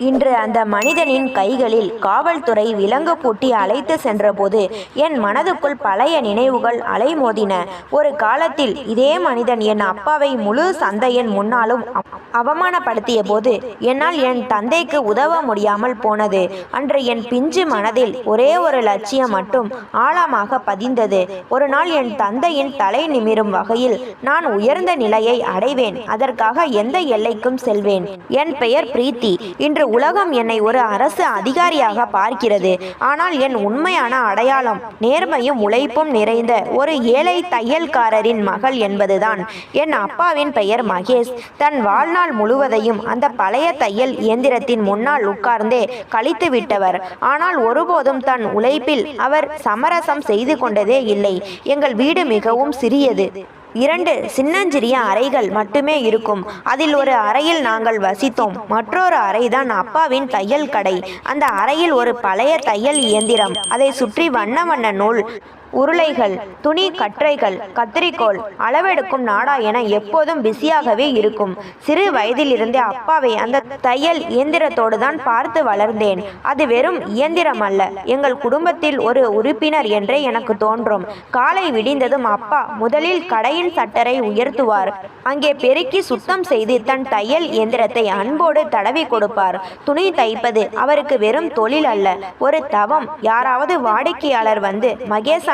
இன்று அந்த மனிதனின் கைகளில் காவல்துறை விலங்கு பூட்டி அழைத்து சென்றபோது என் மனதுக்குள் பழைய நினைவுகள் அலைமோதின. ஒரு காலத்தில் இதே மனிதன் என் அப்பாவை முழு சந்தையின் முன்னாலும் அவமானப்படுத்திய போது என்னால் என் தந்தைக்கு உதவ முடியாமல் போனது. அன்று என் பிஞ்சு மனதில் ஒரே ஒரு லட்சியம் மட்டும் ஆழமாக பதிந்தது. ஒரு நாள் என் தந்தையின் தலை நிமிரும் வகையில் நான் உயர்ந்த நிலையை அடைவேன். அதற்காக எந்த எல்லைக்கும் செல்வேன். என் பெயர் பிரீத்தி. இன்று உலகம் என்னை ஒரு அரசு அதிகாரியாக பார்க்கிறது. ஆனால் என் உண்மையான அடையாளம் நேர்மையும் உழைப்பும் நிறைந்த ஒரு ஏழை தையல்காரரின் மகள் என்பதுதான். என் அப்பாவின் பெயர் மகேஷ். தன் வாழ்நாள் முழுவதையும் அந்த பழைய தையல் இயந்திரத்தின் முன்னால் உட்கார்ந்தே கழித்து விட்டவர். ஆனால் ஒருபோதும் தன் உழைப்பில் அவர் சமரசம் செய்து கொண்டதே இல்லை. எங்கள் வீடு மிகவும் சிறியது. 2 சின்னஞ்சிறிய அறைகள் மட்டுமே இருக்கும். அதில் ஒரு அறையில் நாங்கள் வசித்தோம். மற்றொரு அறைதான் அப்பாவின் தையல் கடை. அந்த அறையில் ஒரு பழைய தையல் இயந்திரம், அதை சுற்றி வண்ண வண்ண நூல் உருளைகள், துணி கற்றைகள், கத்திரிக்கோள், அளவெடுக்கும் நாடா என எப்போதும் பிஸியாகவே இருக்கும். சிறு வயதிலிருந்தே அப்பாவை அந்த தையல் இயந்திரத்தோடு தான் பார்த்து வளர்ந்தேன். அது வெறும் இயந்திரம் அல்ல, எங்கள் குடும்பத்தில் ஒரு உறுப்பினர் என்றே எனக்கு தோன்றும். காலை விடிந்ததும் அப்பா முதலில் கடையின் சட்டரை உயர்த்துவார். அங்கே பெருக்கி சுத்தம் செய்து தன் தையல் இயந்திரத்தை அன்போடு தடவி கொடுப்பார். துணி தைப்பது அவருக்கு வெறும் தொழில் அல்ல, ஒரு தவம். யாராவது வாடிக்கையாளர் வந்து, மகேஷ்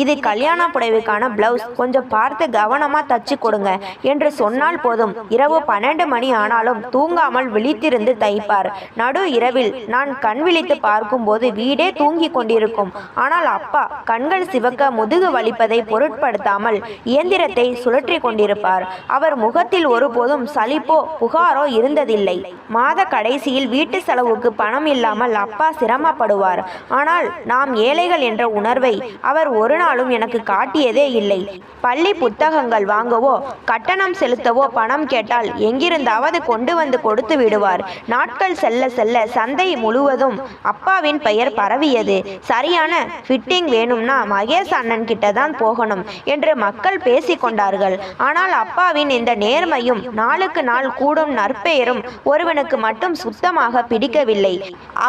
இது கல்யாண புடவைக்கான பிளவுஸ், கொஞ்சம் பார்த்து கவனமா தச்சு கொடுங்க என்று சொன்னால் போதும், இரவு 12 மணி ஆனாலும் தூங்காமல் விழித்திருந்து தைப்பார். நடு இரவில் நான் கண் விழித்து பார்க்கும் போது வீடே தூங்கி கொண்டிருக்கும். ஆனால் அப்பா கண்கள் சிவக்க முதுகு வலிப்பதை பொருட்படுத்தாமல் இயந்திரத்தை சுழற்றி கொண்டிருப்பார். அவர் முகத்தில் ஒருபோதும் சலிப்போ புகாரோ இருந்ததில்லை. மாத கடைசியில் வீட்டு செலவுக்கு பணம் இல்லாமல் அப்பா சிரமப்படுவார். ஆனால் நாம் ஏழைகள் என்ற உணர்வை அவர் ஒரு நாளும் எனக்கு காட்டியதே இல்லை. பள்ளி புத்தகங்கள் வாங்கவோ கட்டணம் செலுத்தவோ பணம் கேட்டால் எங்கிருந்தாவது கொண்டு வந்து கொடுத்து விடுவார். நாட்கள் செல்ல செல்ல சந்தை முழுவதும் அப்பாவின் பெயர் பரவியது. சரியான ஃபிட்டிங் வேணும்னா மகேஷ் அண்ணன் கிட்ட தான் போகணும் என்று மக்கள் பேசிக்கொண்டார்கள். ஆனால் அப்பாவின் இந்த நேர்மையும் நாளுக்கு நாள் கூடும் நற்பெயரும் ஒருவனுக்கு மட்டும் சுத்தமாக பிடிக்கவில்லை.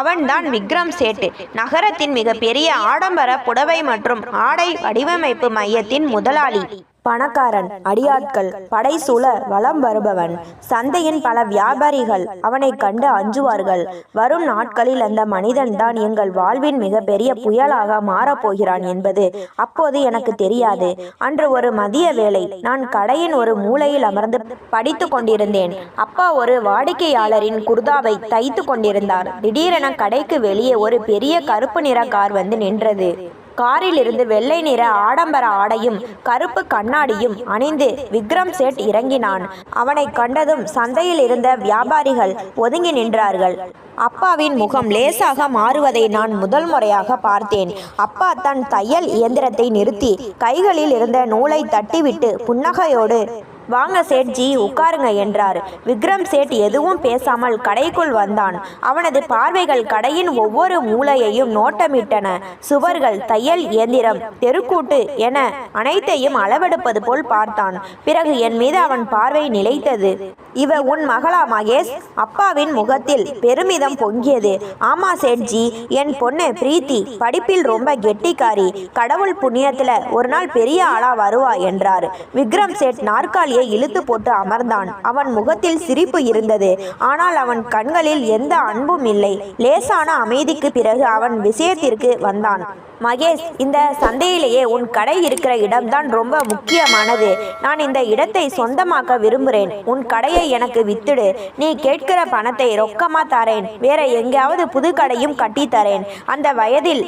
அவன்தான் விக்ரம் சேட், நகரத்தின் மிகப்பெரிய ஆடம்பர புடவை மற்றும் ஆடை வடிவமைப்பு மையத்தின் முதலாளி. பணக்காரன், அடியாட்கள் படைசூழ வலம் வருபவன். சந்தையின் பல வியாபாரிகள் அவனை கண்டு அஞ்சுவார்கள். வரும் நாட்களில் அந்த மனிதன் தான் எங்கள் வாழ்வின் மிகப்பெரிய புயலாக மாறப்போகிறான் என்பது அப்போது எனக்கு தெரியாது. அன்று ஒரு மதிய வேளை நான் கடையின் ஒரு மூலையில் அமர்ந்து படித்து கொண்டிருந்தேன். அப்பா ஒரு வாடிக்கையாளரின் குர்தாவை தைத்து கொண்டிருந்தார். திடீரென கடைக்கு வெளியே ஒரு பெரிய கருப்பு நிற கார் வந்து நின்றது. காரில் இருந்து வெள்ளை நிற ஆடம்பர ஆடையும் கருப்பு கண்ணாடியும் அணிந்து விக்ரம் சேட் இறங்கினான். அவனை கண்டதும் சந்தையில் இருந்த வியாபாரிகள் ஒதுங்கி நின்றார்கள். அப்பாவின் முகம் லேசாக மாறுவதை நான் முதல் முறையாக பார்த்தேன். அப்பா தன் தையல் இயந்திரத்தை நிறுத்தி கைகளில் இருந்த நூலை தட்டிவிட்டு புன்னகையோடு, வாங்க சேட்ஜி, உட்காருங்க என்றார். விக்ரம் சேட் எதுவும் பேசாமல் கடைக்குள் வந்தான். அவனது பார்வைகள் கடையின் ஒவ்வொரு மூலையையும் நோட்டமிட்டன. சுவர்கள், தையல் இயந்திரம், தெருக்கூட்டு என அனைத்தையும் அளவெடுப்பது போல் பார்த்தான். பிறகு என் மீது அவன் பார்வை நிலைத்தது. இவ உன் மகளா மகேஷ்? அப்பாவின் முகத்தில் பெருமிதம் பொங்கியது. ஆமா சேட்ஜி, என் பொண்ணு பிரீத்தி படிப்பில் ரொம்ப கெட்டிக்காரி. கடவுள் புண்ணியத்துல ஒரு நாள் பெரிய ஆளா வருவா என்றார். விக்ரம் சேட் நாற்காலியை இழுத்து போட்டு அமர்ந்தான். அவன் முகத்தில் சிரிப்பு இருந்தது. ஆனால் அவன் கண்களில் எந்த அன்பும் இல்லை. லேசான அமைதிக்கு பிறகு அவன் விஷயத்திற்கு வந்தான். மகேஷ், இந்த சந்தையிலேயே உன் கடை இருக்கிற இடம்தான் ரொம்ப முக்கியமானது. நான் இந்த இடத்தை சொந்தமாக்க விரும்புகிறேன். உன் கடையை எனக்கு வித்துடு. நீ கேட்கிற பணத்தை ரொக்கமா தரேன். வேற எங்கேயாவது புது கடையும் கட்டித்தரேன். அந்த வயதில்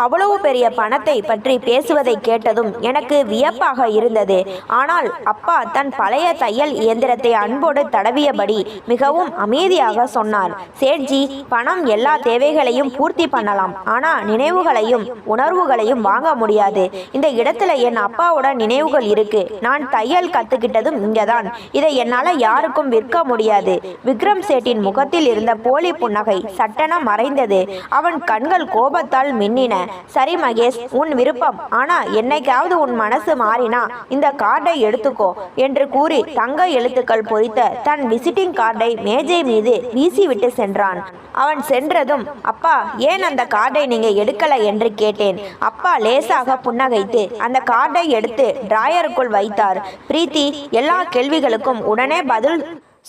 அவ்வளவு பெரிய பணத்தை பற்றி பேசுவதை கேட்டதும் எனக்கு வியப்பாக இருந்தது. ஆனால் அப்பா தன் பழைய தையல் இயந்திரத்தை அன்போடு தடவியபடி மிகவும் அமைதியாக சொன்னார். சேட்ஜி, பணம் எல்லா தேவைகளையும் பூர்த்தி பண்ணலாம், ஆனா நினைவுகளையும் உணர்வுகளையும் வாங்க முடியாது. இந்த இடத்துல என் அப்பாவோட நினைவுகள் இருக்கு. நான் தையல் கத்துக்கிட்டதும் இங்கதான். இதை என்னால யாருக்கும் விற்க முடியாது. விக்ரம் சேட்டின் முகத்தில் இருந்த போலி புன்னகை சட்டென மறைந்தது. அவன் கண்கள் கோபத்தால் மின்னின. சரி மகேஷ், உன் விருப்பம். ஆனா என்னைக்காவது உன் மனசு மாறினா இந்த கார்டை எடுத்துக்கோ என்று கூறி தங்க எழுத்துக்கள் பொறித்த தன் விசிட்டிங் கார்டை மேஜை மீது வீசிவிட்டு சென்றான். அவன் சென்றதும், அப்பா, ஏன் அந்த கார்டை நீங்க எடுக்கல என்று கேட்டேன். அப்பா லேசாக புன்னகைத்து அந்த கார்டை எடுத்து டிராயருக்குள் வைத்தார். பிரீத்தி எல்லா கேள்விகளுக்கும் உடனே பதில்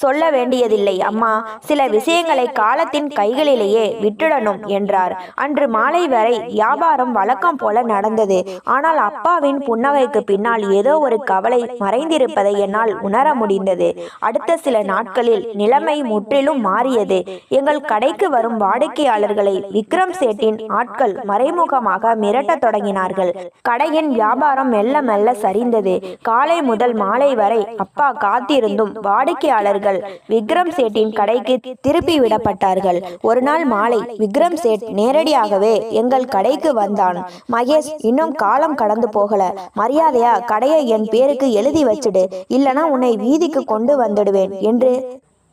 சொல்ல வேண்டியதில்லை அம்மா, சில விஷயங்களை காலத்தின் கைகளிலேயே விட்டுடணும் என்றார். அன்று மாலை வரை வியாபாரம் வழக்கம் போல நடந்தது. ஆனால் அப்பாவின் புன்னகைக்கு பின்னால் ஏதோ ஒரு கவலை மறைந்திருப்பதை என்னால் உணர முடிந்தது. அடுத்த சில நாட்களில் நிலைமை முற்றிலும் மாறியது. எங்கள் கடைக்கு வரும் வாடிக்கையாளர்களை விக்ரம் சேட்டின் ஆட்கள் மறைமுகமாக மிரட்டத் தொடங்கினார்கள். கடையின் வியாபாரம் மெல்ல மெல்ல சரிந்தது. காலை முதல் மாலை வரை அப்பா காத்திருந்தும் வாடிக்கையாளர்கள் விக்ரம் சேட்டின் கடைக்கு திருப்பி விடப்பட்டார்கள். ஒரு நாள் மாலை விக்ரம் சேட் நேரடியாகவே எங்கள் கடைக்கு வந்தான். மகேஷ், இன்னும் காலம் கடந்து போகல, மரியாதையா கடையை என் பேருக்கு எழுதி வச்சிடு, இல்லனா உன்னை வீதிக்கு கொண்டு வந்துடுவேன் என்று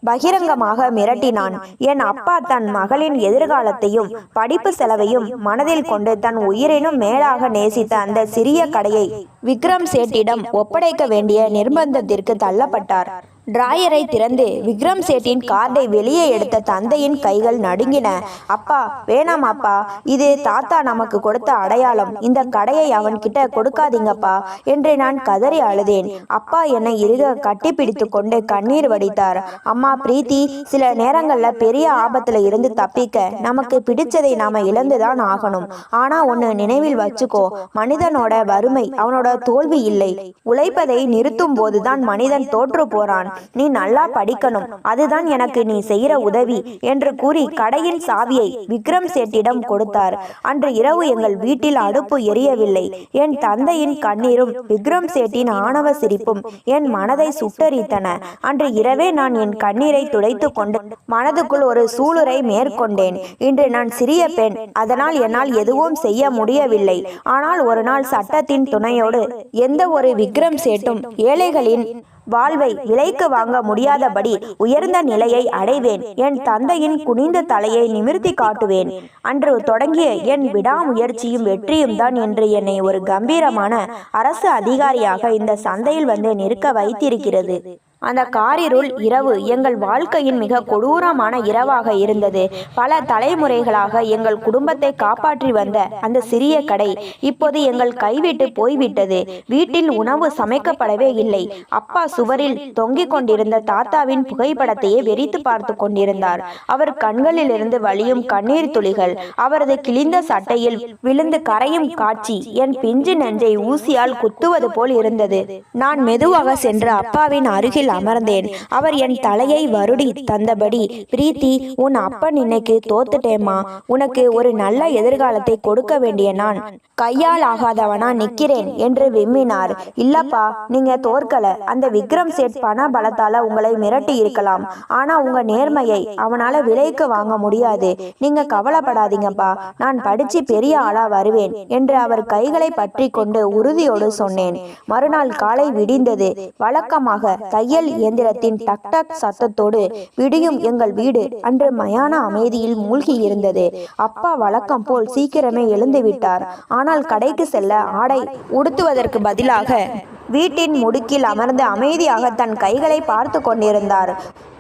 பகிரங்கமாக மிரட்டினான். என் அப்பா தன் மகளின் எதிர்காலத்தையும் படிப்பு செலவையும் மனதில் கொண்டு தன் உயிரினும் மேலாக நேசித்த அந்த சிறிய கடையை விக்ரம் சேட்டிடம் ஒப்படைக்க வேண்டிய நிர்பந்தத்திற்கு தள்ளப்பட்டார். டிராயரை திறந்து விக்ரம் சேட்டின் கார்டை வெளியே எடுத்த தந்தையின் கைகள் நடுங்கின. அப்பா, வேணாம் அப்பா, இது தாத்தா நமக்கு கொடுத்த அடையாளம், இந்த கடையை அவன்கிட்ட கொடுக்காதீங்கப்பா என்று நான் கதறி அழுதேன். அப்பா என்னை இறுக கட்டிப்பிடித்து கொண்டு கண்ணீர் வடித்தார். அம்மா பிரீத்தி, சில நேரங்கள்ல பெரிய ஆபத்துல இருந்து தப்பிக்க நமக்கு பிடிச்சதை நாம இழந்துதான் ஆகணும். ஆனா ஒன்னு நினைவில் வச்சுக்கோ, மனிதனோட வறுமை அவனோட தோல்வி இல்லை. உழைப்பதை நிறுத்தும் போதுதான் மனிதன் தோற்று போறான். நீ நல்லா படிக்கணும், அதுதான் எனக்கு நீ செய்கிற உதவி என்று கூறி கடையின் சாவியை விக்ரம் சேட்டிடம் கொடுத்தார். அன்று இரவு எங்கள் வீட்டில் அடுப்பு எரியவில்லை. என் தந்தையின் கண்ணீரும் விக்ரம் சேட்டின் ஆணவ சிரிப்பும் என் மனதை சுட்டரித்தன. அன்று இரவே நான் என் கண்ணீரை துடைத்து கொண்டு மனதுக்குள் ஒரு சூளுரை மேற்கொண்டேன். இன்று நான் சிறிய பெண், அதனால் என்னால் எதுவும் செய்ய முடியவில்லை. ஆனால் ஒரு நாள் சட்டத்தின் துணையோடு எந்த ஒரு விக்ரம் சேட்டும் ஏழைகளின் வாழ்வை விலைக்கு வாங்க முடியாதபடி உயர்ந்த நிலையை அடைவேன். என் தந்தையின் குனிந்த தலையை நிமிர்த்தி காட்டுவேன். அன்று தொடங்கிய என் விடாமுயற்சியும் வெற்றியும் தான் என்று என்னை ஒரு கம்பீரமான அரசு அதிகாரியாக இந்த சந்தையில் வந்து நிற்க வைத்திருக்கிறது. அந்த காரிருள் இரவு எங்கள் வாழ்க்கையின் மிக கொடூரமான இரவாக இருந்தது. பல தலைமுறைகளாக எங்கள் குடும்பத்தை காப்பாற்றி வந்த அந்த சிறிய கடை இப்போது எங்கள் கைவிட்டு போய்விட்டது. வீட்டில் உணவு சமைக்கப்படவே இல்லை. அப்பா சுவரில் தொங்கிக் கொண்டிருந்த தாத்தாவின் புகைப்படத்தையே வெறித்து பார்த்து கொண்டிருந்தார். அவர் கண்களிலிருந்து வழியும் கண்ணீர் துளிகள் அவரது கிழிந்த சட்டையில் விழுந்து கரையும் காட்சி என் பிஞ்சு நெஞ்சை ஊசியால் குத்துவது போல் இருந்தது. நான் மெதுவாக சென்று அப்பாவின் அருகில் அமர்ந்தேன். அவர் என் தலையை வருடி தந்தபடி, பிரீத்தி, உன் அப்பன் இன்னைக்கு தோத்துட்டேம்மா, உனக்கு ஒரு நல்ல எதிர்காலத்தை கொடுக்க வேண்டிய நான் கையால் ஆகாதவனா நிக்கிறேன் என்று விம்மினார். இல்லப்பா, நீங்க தோற்கல. அந்த விக்ரம் சேட் பண பலத்தால உங்களை மிரட்டி இருக்கலாம். ஆனா உங்க நேர்மையை அவனால விலைக்கு வாங்க முடியாது. நீங்க கவலைப்படாதீங்கப்பா, நான் படிச்சு பெரிய ஆளா வருவேன் என்று அவர் கைகளை பற்றி கொண்டு உறுதியோடு சொன்னேன். மறுநாள் காலை விடிந்தது. வழக்கமாக தையல் இயந்திரத்தின் டக் டக் சத்தத்தோடு விடியும் எங்கள் வீடு அன்று மயான அமைதியில் மூழ்கி இருந்தது. அப்பா வழக்கம் போல் சீக்கிரமே எழுந்து விட்டார். ஆனால் கடைக்கு செல்ல ஆடை உடுத்துவதற்கு பதிலாக வீட்டின் முடுக்கில் அமர்ந்து அமைதியாக தன் கைகளை பார்த்து கொண்டிருந்தார்.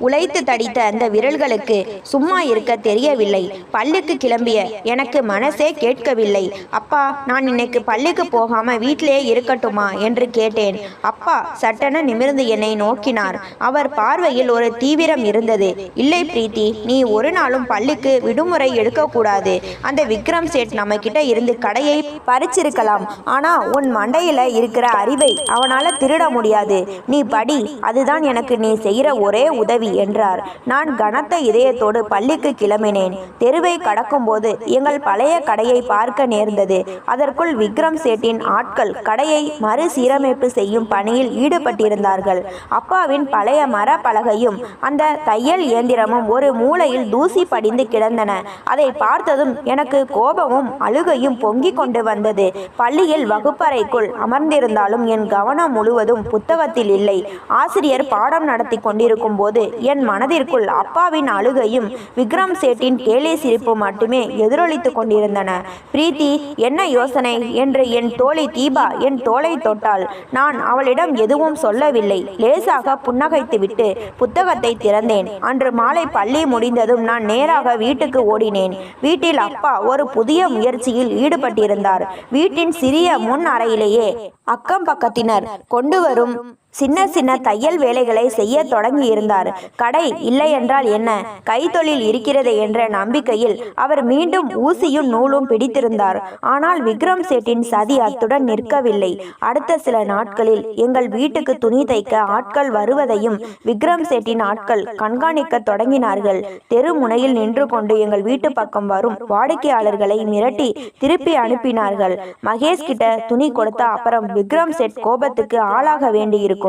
உழைத்து தடித்த அந்த விரல்களுக்கு சும்மா இருக்க தெரியவில்லை. பள்ளிக்கு கிளம்பிய எனக்கு மனசே கேட்கவில்லை. அப்பா, நான் இன்னைக்கு பள்ளிக்கு போகாம வீட்டிலே இருக்கட்டுமா என்று கேட்டேன். அப்பா சட்டென நிமிர்ந்து என்னை நோக்கினார். அவர் பார்வையில் ஒரு தீவிரம் இருந்தது. இல்லை பிரீத்தி, நீ ஒரு நாளும் பள்ளிக்கு விடுமுறை எடுக்கக்கூடாது. அந்த விக்ரம் சேட் நம்ம கிட்ட இருந்து கடையை பறிச்சிருக்கலாம். ஆனா உன் மண்டையில இருக்கிற அறிவை அவனால திருட முடியாது. நீ படி, அதுதான் எனக்கு நீ செய்கிற ஒரே உதவி என்றார். நான் கனத்த இதயத்தோடு பள்ளிக்கு கிளம்பினேன். தெருவை கடக்கும் போது எங்கள் பழைய கடையை பார்க்க நேர்ந்தது. அதற்குள் விக்ரம் சேட்டின் ஆட்கள் கடையை மறுசீரமைப்பு செய்யும் பணியில் ஈடுபட்டிருந்தார்கள். அப்பாவின் பழைய மர பலகையும் அந்த தையல் இயந்திரமும் ஒரு மூலையில் தூசி படிந்து கிடந்தன. அதை பார்த்ததும் எனக்கு கோபமும் அழுகையும் பொங்கிக் கொண்டு வந்தது. பள்ளியில் வகுப்பறைக்குள் அமர்ந்திருந்தாலும் என் கவனம் முழுவதும் புத்தகத்தில் இல்லை. ஆசிரியர் பாடம் நடத்தி கொண்டிருக்கும் போது என் மனதிற்குள் அப்பாவின் அழுகையும் விக்ரம் சேட்டின் கேலி சிரிப்பு மட்டுமே எதிரொலித்து கொண்டிருந்தன. பிரீத்தி, என்ன யோசனை என்று என் தோழி தீபா என் தோளை தொட்டாள். நான் அவளிடம் எதுவும் சொல்லவில்லை. லேசாக புன்னகைத்துவிட்டு புத்தகத்தை திறந்தேன். அன்று மாலை பள்ளி முடிந்ததும் நான் நேராக வீட்டுக்கு ஓடினேன். வீட்டில் அப்பா ஒரு புதிய முயற்சியில் ஈடுபட்டிருந்தார். வீட்டின் சிறிய முன் அறையிலேயே அக்கம் பக்கத்தினர் கொண்டு வரும் சின்ன சின்ன தையல் வேலைகளை செய்ய தொடங்கி இருந்தார். கடை இல்லை என்றால் என்ன, கைத்தொழில் இருக்கிறது என்ற நம்பிக்கையில் அவர் மீண்டும் ஊசியும் நூலும் பிடித்திருந்தார். ஆனால் விக்ரம் சேட்டின் சதி அத்துடன் நிற்கவில்லை. அடுத்த சில நாட்களில் எங்கள் வீட்டுக்கு துணி தைக்க ஆட்கள் வருவதையும் விக்ரம் சேட்டின் ஆட்கள் கண்காணிக்க தொடங்கினார்கள். தெரு முனையில் நின்று கொண்டு எங்கள் வீட்டு பக்கம் வரும் வாடிக்கையாளர்களை மிரட்டி திருப்பி அனுப்பினார்கள். மகேஷ் கிட்ட துணி கொடுத்தா அப்புறம் விக்ரம் சேட் கோபத்துக்கு ஆளாக வேண்டியிருக்கும்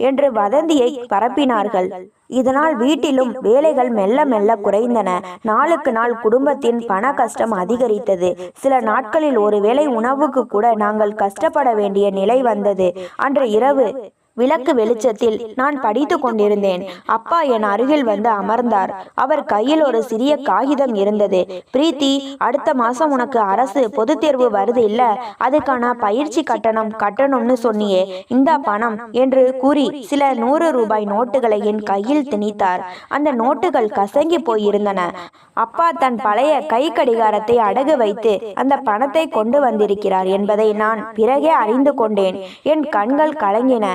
என்று வதந்தியை பரப்பினார்கள். இதனால் வீட்டிலும் வேலைகள் மெல்ல மெல்ல குறைந்தன. நாளுக்கு நாள் குடும்பத்தின் பண கஷ்டம் அதிகரித்தது. சில நாட்களில் ஒருவேளை உணவுக்கு கூட நாங்கள் கஷ்டப்பட வேண்டிய நிலை வந்தது. அன்று இரவு விளக்கு வெளிச்சத்தில் நான் படித்து கொண்டிருந்தேன். அப்பா என் அருகில் வந்து அமர்ந்தார். அவர் கையில் ஒரு சிறிய காகிதம் இருந்தது. பிரீத்தி, அடுத்த மாசம் உனக்கு அரசு பொது தேர்வு வருது இல்ல, அதுக்கான பயிற்சி கட்டணும்னு சொன்னியே, இந்த பணம் என்று கூறி சில 100 ரூபாய் நோட்டுகளை என் கையில் திணித்தார். அந்த நோட்டுகள் கசங்கி போயிருந்தன. அப்பா தன் பழைய கை கடிகாரத்தை அடகு வைத்து அந்த பணத்தை கொண்டு வந்திருக்கிறார் என்பதை நான் பிறகே அறிந்து கொண்டேன். என் கண்கள் கலங்கின.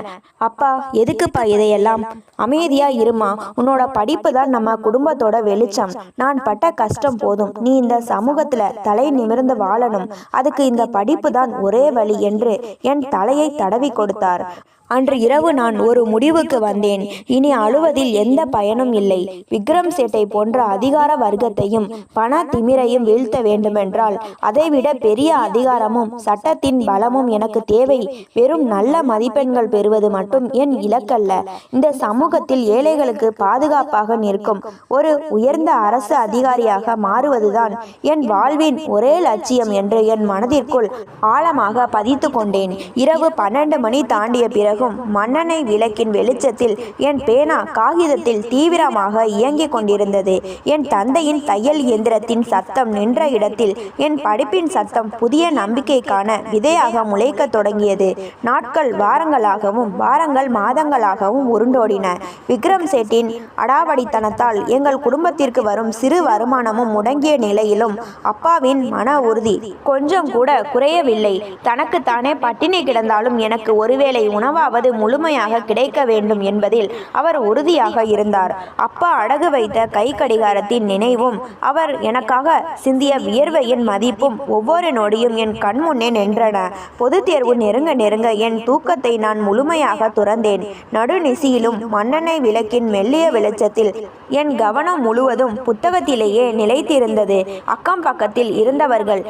அப்பா, எதுக்குப்பா இதையெல்லாம்? அமைதியா இருமா, உன்னோட படிப்பு தான் நம்ம குடும்பத்தோட வெளிச்சம். நான் பட்ட கஷ்டம் போதும், நீ இந்த சமூகத்துல தலை நிமிர்ந்து வாழணும், அதுக்கு இந்த படிப்பு தான் ஒரே வழி என்று என் தலையை தடவி கொடுத்தார். அன்று இரவு நான் ஒரு முடிவுக்கு வந்தேன். இனி அழுவதில் எந்த பயனும் இல்லை. விக்ரம் சேட்டை போன்ற அதிகார வர்க்கத்தையும் பண திமிரையும் வீழ்த்த வேண்டுமென்றால் அதைவிட பெரிய அதிகாரமும் சட்டத்தின் பலமும் எனக்கு தேவை. வெறும் நல்ல மதிப்பெண்கள் பெறுவது மட்டும் என் இலக்கல்ல. இந்த சமூகத்தில் ஏழைகளுக்கு பாதுகாப்பாக நிற்கும் ஒரு உயர்ந்த அரசு அதிகாரியாக மாறுவதுதான் என் வாழ்வின் ஒரே லட்சியம் என்று என் மனதிற்குள் ஆழமாக பதித்து கொண்டேன். இரவு 12 மணி தாண்டிய பிறகு மண்ணெண்ணெய் விளக்கின் வெளிச்சத்தில் என் பேனா காகிதத்தில் தீவிரமாக இயங்கிக் கொண்டிருந்தது. என் தந்தையின் தையல் இயந்திரத்தின் சத்தம் நின்ற இடத்தில் என் படிப்பின் சத்தம் புதிய நம்பிக்கைக்கான விதையாக முளைக்க தொடங்கியது. நாட்கள் வாரங்களாகவும் வாரங்கள் மாதங்களாகவும் உருண்டோடின. விக்ரம் சேட்டின் அடாவடித்தனத்தால் எங்கள் குடும்பத்திற்கு வரும் சிறு வருமானமும் முடங்கிய நிலையிலும் அப்பாவின் மன உறுதி கொஞ்சம் கூட குறையவில்லை. தனக்குத்தானே பட்டினி கிடந்தாலும் எனக்கு ஒருவேளை உணவாவது முழுமையாக கிடைக்க வேண்டும் என்பதில் அவர் உறுதியாக இருந்தார். அப்பா அடகு வைத்த கை கடிகாரத்தின் நினைவும் அவர் எனக்காக சிந்திய வியர்வையின் மதிப்பும் ஒவ்வொரு நொடியும் என் கண்முன்னே நின்றன. பொது தேர்வு நெருங்க நெருங்க என் தூக்கத்தை நான் முழுமையாக துறந்தேன். நடுநிசியிலும் மண்ணெண்ணெய் விளக்கின் மெல்லிய வெளிச்சத்தில் என் கவனம் முழுவதும் புத்தகத்திலேயே நிலைத்திருந்தது. அக்கம் பக்கத்தில் இருந்தவர்கள்,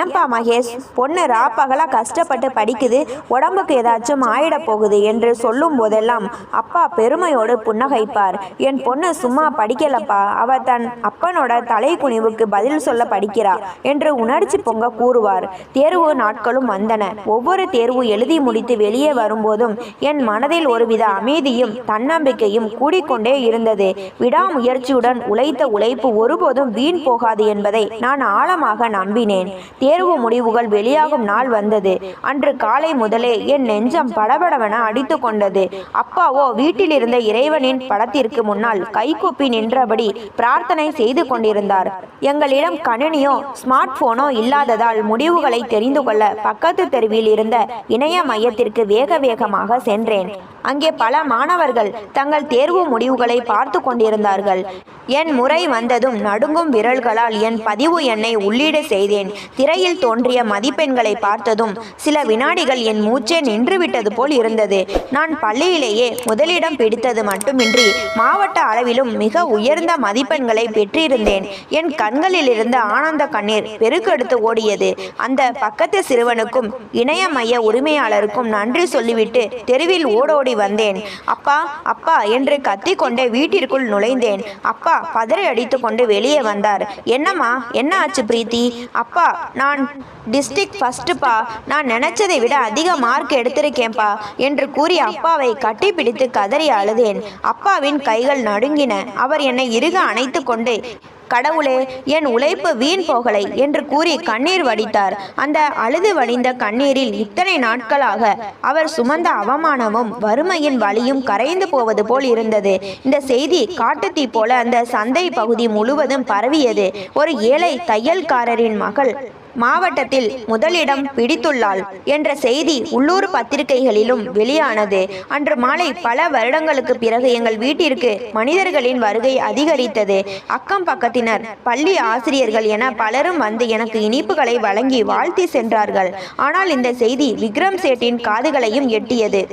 ஏன்பா மகேஷ், பொண்ணு ராப்பகலா கஷ்டப்பட்டு படிக்குது, உடம்புக்கு ஏதாச்சும் ஆயிட போகுது என்று சொல்லும் போதெல்லாம் அப்பா பெருமையோடு புன்னகைப்பார். என் பொண்ணு சும்மா படிக்கலப்பா, அவ தன் அப்பனோட தலை குனிவுக்கு பதில் சொல்ல படிக்கிறா என்று உணர்ச்சி பொங்க கூறுவார். தேர்வு நாட்களும் வந்தன. ஒவ்வொரு தேர்வு எழுதி முடித்து வெளியே வரும்போதும் என் மனதில் ஒருவித அமைதியும் தன்னம்பிக்கையும் கூடிக்கொண்டே இருந்தது. விடாமுயற்சியுடன் உழைத்த உழைப்பு ஒருபோதும் வீண் போகாது என்பதை நான் ஆழமாக நம்பினேன். தேர்வு முடிவுகள் வெளியாகும் நாள் வந்தது. அன்று காலை முதலே என் நெஞ்சம் படபடவென அடித்து கொண்டது. அப்பாவோ வீட்டில் இருந்த இறைவனின் படத்திற்கு முன்னால் கைகூப்பி நின்றபடி பிரார்த்தனை செய்து கொண்டிருந்தார். எங்களிடம் கணினியோ ஸ்மார்ட் போனோ இல்லாததால் முடிவுகளை தெரிந்து கொள்ள பக்கத்து தெருவில் இருந்த இணைய மையத்திற்கு வேக வேகமாக சென்றேன். அங்கே பல மாணவர்கள் தங்கள் தேர்வு முடிவுகளை பார்த்து கொண்டிருந்தார்கள். என் முறை வந்ததும் நடுங்கும் விரல்களால் என் பதிவு எண்ணை உள்ளீடு செய்தேன். திரையில் தோன்றிய மதிப்பெண்களை பார்த்ததும் சில வினாடிகள் என் மூச்சே நின்றுவிட்டது போல் இருந்தது. நான் பள்ளியிலேயே முதலிடம் பிடித்தது மட்டுமின்றி மாவட்ட அளவிலும் மிக உயர்ந்த மதிப்பெண்களை பெற்றிருந்தேன். என் கண்களில் இருந்த ஆனந்த கண்ணீர் பெருக்கெடுத்து ஓடியது. அந்த பக்கத்து சிறுவனுக்கும் இணைய மைய உரிமையாளருக்கும் நன்றி சொல்லிவிட்டு தெருவில் ஓடோடி வந்தேன். அப்பா அப்பா என்று கத்திக்கொண்டே வீட்டிற்குள் நுழைந்தேன். நுழைந்தேன். அப்பா பதறி அடித்து கொண்டு வெளியே வந்தார். என்னம்மா, என்ன ஆச்சு பிரீத்தி? அப்பா, நான் டிஸ்ட்ரிக்ட் ஃபர்ஸ்ட்டுப்பா, நான் நினைச்சதை விட அதிக மார்க் எடுத்திருக்கேன்ப்பா என்று கூறி அப்பாவை கட்டிப்பிடித்து கதறி அழுதேன். அப்பாவின் கைகள் நடுங்கின. அவர் என்னை இறுக அணைத்து கொண்டு, கடவுளே, என் உழைப்பு வீண் போகலை என்று கூறி கண்ணீர் வடித்தார். அந்த அழுது வடிந்த கண்ணீரில் இத்தனை நாட்களாக அவர் சுமந்த அவமானமும் வறுமையின் வலியும் கரைந்து போவது போல் இருந்தது. இந்த செய்தி காட்டுத்தீ போல அந்த சந்தை பகுதி முழுவதும் பரவியது. ஒரு ஏழை தையல்காரரின் மகள் மாவட்டத்தில் முதலிடம் பிடித்துள்ளாள் என்ற செய்தி உள்ளூர் பத்திரிகைகளிலும் வெளியானது. அன்று மாலை பல வருடங்களுக்கு பிறகு எங்கள் வீட்டிற்கு மனிதர்களின் வருகை அதிகரித்தது. அக்கம் பக்கத்தினர், பள்ளி ஆசிரியர்கள் என பலரும் வந்து எனக்கு இனிப்புகளை வழங்கி வாழ்த்தி சென்றார்கள். ஆனால் இந்த செய்தி விக்ரம் சேட்டின் காதுகளையும் எட்டியது.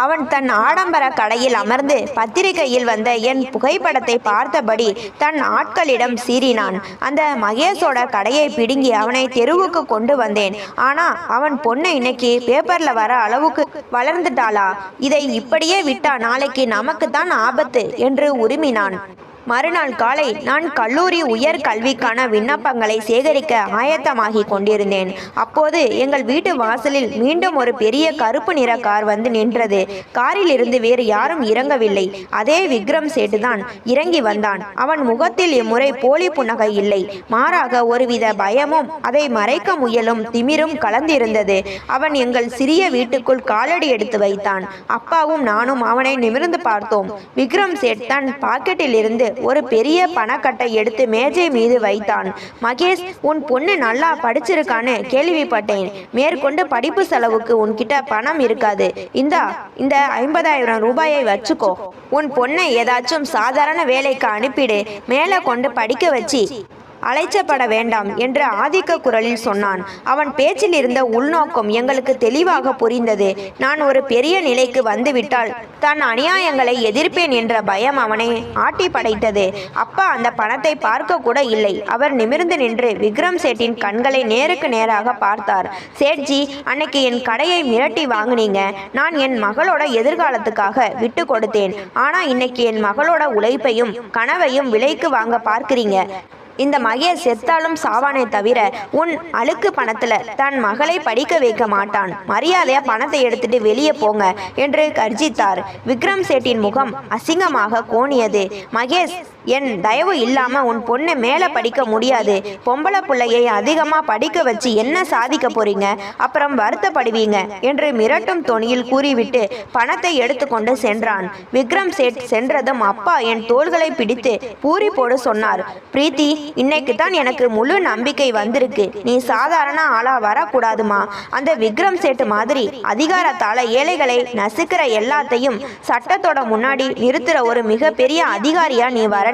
அவன் தன் ஆடம்பர கடையில் அமர்ந்து பத்திரிகையில் வந்த என் புகைப்படத்தை பார்த்தபடி தன் ஆட்களிடம் சீறினான். அந்த மகேஷோட கடையை பிடுங்கி அவனை தெருவுக்கு கொண்டு வந்தேன். ஆனா அவன் பொண்ணு இன்னைக்கு பேப்பர்ல வர அளவுக்கு வளர்ந்துட்டாளா? இதை இப்படியே விட்டா நாளைக்கு நமக்கு தான் ஆபத்து என்று உருமினான். மறுநாள் காலை நான் கல்லூரி உயர் கல்விக்கான விண்ணப்பங்களை சேகரிக்க ஆயத்தமாகி கொண்டிருந்தேன். அப்போது எங்கள் வீட்டு வாசலில் மீண்டும் ஒரு பெரிய கருப்பு நிற கார் வந்து நின்றது. காரில் இருந்து வேறு யாரும் இறங்கவில்லை. அதே விக்ரம் சேட்டு தான் இறங்கி வந்தான். அவன் முகத்தில் இம்முறை போலி புன்னகை இல்லை. மாறாக ஒருவித பயமும் அதை மறைக்க முயலும் திமிரும் கலந்திருந்தது. அவன் எங்கள் சிறிய வீட்டுக்குள் காலடி எடுத்து வைத்தான். அப்பாவும் நானும் அவனை நிமிர்ந்து பார்த்தோம். விக்ரம் சேட் தன் பாக்கெட்டில் இருந்து ஒரு பெரிய பணக்கட்டை எடுத்து மேஜை மீது வைத்தான். மகேஷ், உன் பொண்ணு நல்லா படிச்சிருக்கான்னு கேள்விப்பட்டேன். மேற்கொண்டு படிப்பு செலவுக்கு உன்கிட்ட பணம் இருக்காது. இந்த 50,000 ரூபாயை வச்சுக்கோ. உன் பொண்ணை ஏதாச்சும் சாதாரண வேலைக்கு அனுப்பிடு. மேலே கொண்டு படிக்க வச்சு அலைச்சப்பட வேண்டாம் என்று ஆதிக்க குரலில் சொன்னான். அவன் பேச்சில் இருந்த உள்நோக்கம் எங்களுக்கு தெளிவாக புரிந்தது. நான் ஒரு பெரிய நிலைக்கு வந்துவிட்டால் தன் அநியாயங்களை எதிர்ப்பேன் என்ற பயம் அவனை ஆட்டி படைத்தது. அப்பா அந்த பணத்தை பார்க்க கூட இல்லை. அவர் நிமிர்ந்து நின்று விக்ரம் சேட்டின் கண்களை நேருக்கு நேராக பார்த்தார். சேட்ஜி, அன்னைக்கு என் கடையை மிரட்டி வாங்கினீங்க. நான் என் மகளோட எதிர்காலத்துக்காக விட்டு கொடுத்தேன். ஆனா இன்னைக்கு என் மகளோட உழைப்பையும் கனவையும் விலைக்கு வாங்க பார்க்கிறீங்க. இந்த மகேஷ் செத்தாலும் சாவானே தவிர உன் அழுக்கு பணத்துல தன் மகளை படிக்க வைக்க மாட்டான். மரியாதையா பணத்தை எடுத்துட்டு வெளியே போங்க என்று கர்ஜித்தார். விக்ரம் சேட்டின் முகம் அசிங்கமாக கோணியது. மகேஷ், என் தயவு இல்லாம உன் பொண்ணு மேல படிக்க முடியாது. பொம்பளை பிள்ளையை அதிகமா படிக்க வச்சு என்ன சாதிக்க போறீங்க? அப்புறம் வருத்தப்படுவீங்க என்று மிரட்டும் தொனியில் கூறிவிட்டு பணத்தை எடுத்துக்கொண்டு சென்றான். விக்ரம் சேட் சென்றதும் அப்பா என் தோள்களை பிடித்து பூரி போடு சொன்னார். பிரீத்தி, இன்னைக்கு தான் எனக்கு முழு நம்பிக்கை வந்திருக்கு. நீ சாதாரண ஆளா வரக்கூடாதுமா. அந்த விக்ரம் சேட்டு மாதிரி அதிகாரத்தால ஏழைகளை நசுக்கிற எல்லாத்தையும் சட்டத்தோட முன்னாடி நிறுத்துற ஒரு மிகப்பெரிய அதிகாரியா நீ வரணும்.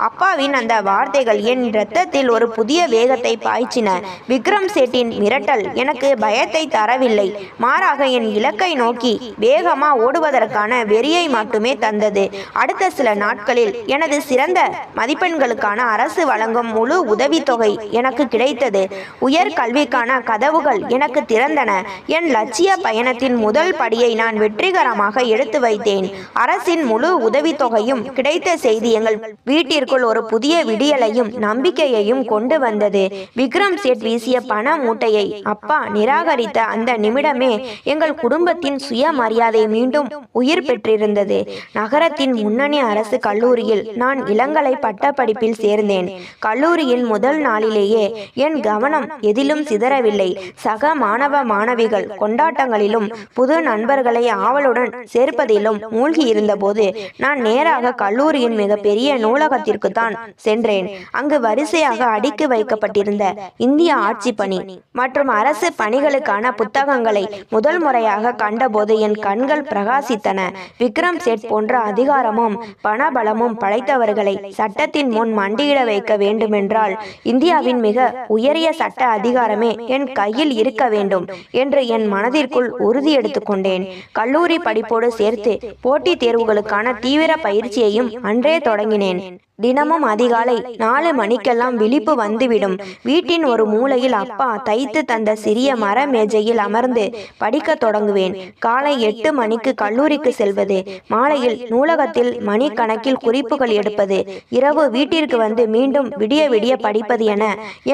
அப்பாவின் அந்த வார்த்தைகள் என் இரத்தத்தில் ஒரு புதிய வேகத்தை பாய்ச்சின. விக்ரம் சேட்டின் மிரட்டல் எனக்கு பயத்தை தரவில்லை. மாறாக என் இலக்கை நோக்கி வேகமா ஓடுவதற்கான வெறியை மட்டுமே தந்தது. அடுத்த சில நாட்களில் எனது சிறந்த மதிப்பெண்களுக்கான அரசு வழங்கும் முழு உதவித்தொகை எனக்கு கிடைத்தது. உயர் கல்விக்கான கதவுகள் எனக்கு திறந்தன. என் லட்சிய பயணத்தின் முதல் படியை நான் வெற்றிகரமாக எடுத்து வைத்தேன். அரசின் முழு உதவித்தொகையும் கிடைத்த செய்தி எங்கள் வீட்டிற்குள் ஒரு புதிய விடியலையும் நம்பிக்கையையும் கொண்டு வந்தது. விக்ரம் சேட் வீசிய பண மூட்டையை அப்பா நிராகரித்த அந்த நிமிடமே எங்கள் குடும்பத்தின் சுயமரியாதை மீண்டும் உயிர் பெற்றிருந்தது. நகரத்தின் முன்னணி அரசு கல்லூரியில் நான் இளங்கலை பட்டப்படிப்பில் சேர்ந்தேன். கல்லூரியின் முதல் நாளிலேயே என் கவனம் எதிலும் சிதறவில்லை. சக மாணவ மாணவிகள் கொண்டாட்டங்களிலும் புது நண்பர்களை ஆவலுடன் சேர்ப்பதிலும் மூழ்கி இருந்தபோது நான் நேராக கல்லூரியின் மிகப்பெரிய நூலகத்திற்கு தான் சென்றேன். அங்கு வரிசையாக அடுக்கி வைக்கப்பட்டிருந்த இந்திய ஆட்சி பணி மற்றும் அரசு பணிகளுக்கான புத்தகங்களை முதல் முறையாக கண்டபோது என் கண்கள் பிரகாசித்தன. விக்ரம் சேட் போன்ற அதிகாரமும் பணபலமும் படைத்தவர்களை சட்டத்தின் முன் மண்டியிட வைக்க வேண்டும் வேண்டுமென்றால் இந்தியாவின் மிக உயரிய சட்ட அதிகாரமே என் கையில் இருக்க வேண்டும் என்று என் மனதிற்குள் உறுதி எடுத்துக்கொண்டேன். கல்லூரி படிப்போடு சேர்த்து போட்டித் தேர்வுகளுக்கான தீவிர பயிற்சியையும் அன்றே தொடங்கினேன். தினமும் அதிகாலை 4 மணிக்கெல்லாம் விழிப்பு வந்துவிடும். வீட்டின் ஒரு மூலையில் அப்பா தைத்து தந்த சிறிய மர மேஜையில் அமர்ந்து படிக்க தொடங்குவேன். காலை 8 மணிக்கு கல்லூரிக்கு செல்வது, மாலையில் நூலகத்தில் மணிக்கணக்கில் குறிப்புகள் எடுப்பது, இரவு வீட்டிற்கு வந்து மீண்டும் விடிய விடிய படிப்பது என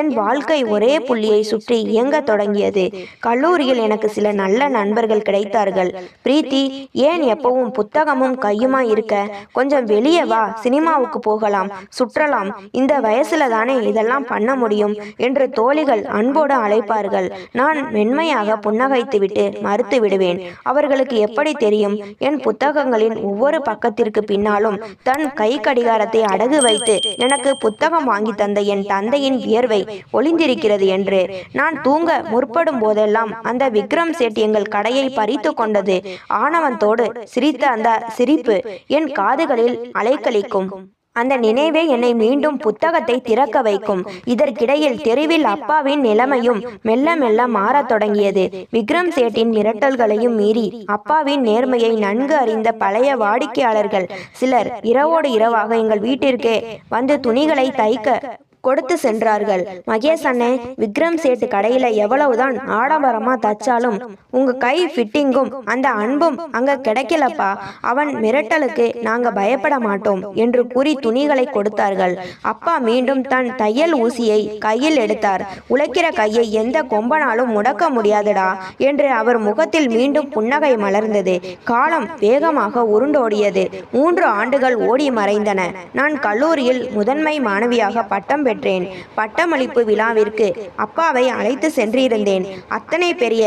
என் வாழ்க்கை ஒரே புள்ளியை சுற்றி இயங்க தொடங்கியது. கல்லூரியில் எனக்கு சில நல்ல நண்பர்கள் கிடைத்தார்கள். பிரீத்தி, ஏன் எப்பவும் புத்தகமும் கையுமா இருக்க? கொஞ்சம் வெளியே வா, சினிமாவுக்கு போகலாம், சுற்றலாம், இந்த வயசுல தானே இதெல்லாம் பண்ண முடியும் என்று தோழிகள் அன்போடு அழைப்பார்கள். நான் மென்மையாக புன்னகைத்துவிட்டு மறுத்து விடுவேன். அவர்களுக்கு எப்படி தெரியும் என் புத்தகங்களின் ஒவ்வொரு பக்கத்திற்கு பின்னாலும் தன் கை கடிகாரத்தை அடகு வைத்து எனக்கு புத்தகம் வாங்கி தந்த என் தந்தையின் வியர்வை ஒளிந்திருக்கிறது என்று. நான் தூங்க முற்படும் போதெல்லாம் அந்த விக்ரம் சேட் எங்கள் கடையை பறித்து கொண்டது ஆணவத்தோடு சிரித்த அந்த சிரிப்பு என் காதுகளில் அலைக்கழிக்கும். அந்த நினைவே என்னை மீண்டும் புத்தகத்தை திறக்க வைக்கும். இதற்கிடையில் தெருவில் அப்பாவின் நிலைமையும் மெல்ல மெல்ல மாறத் தொடங்கியது. விக்ரம் சேட்டின் மிரட்டல்களையும் மீறி அப்பாவின் நேர்மையை நன்கு அறிந்த பழைய வாடிக்கையாளர்கள் சிலர் இரவோடு இரவாக எங்கள் வீட்டிற்கே வந்து துணிகளை தைக்க கொடுத்து சென்றார்கள். மகேஷ் அண்ணே, விக்ரம் சேட்டு கடையில எவ்வளவுதான் ஆடம்பரமா தச்சாலும் உங்க கை ஃபிட்டிங்கும் அந்த அன்பும் அங்க கிடைக்கலப்பா. அவன் மிரட்டலுக்கு நாங்க பயப்பட மாட்டோம் என்று கூறி துணிகளை கொடுத்தார்கள். அப்பா மீண்டும் தன் தையல் ஊசியை கையில் எடுத்தார். உழைக்கிற கையை எந்த கொம்பனாலும் முடக்க முடியாதுடா என்று அவர் முகத்தில் மீண்டும் புன்னகை மலர்ந்தது. காலம் வேகமாக உருண்டோடியது. 3 ஆண்டுகள் ஓடி மறைந்தன. நான் கல்லூரியில் முதன்மை மாணவியாக பட்டம் பெற்றேன். பட்டமளிப்பு விழாவிற்கு அப்பாவை அழைத்து சென்றிருந்தேன். அத்தனை பெரிய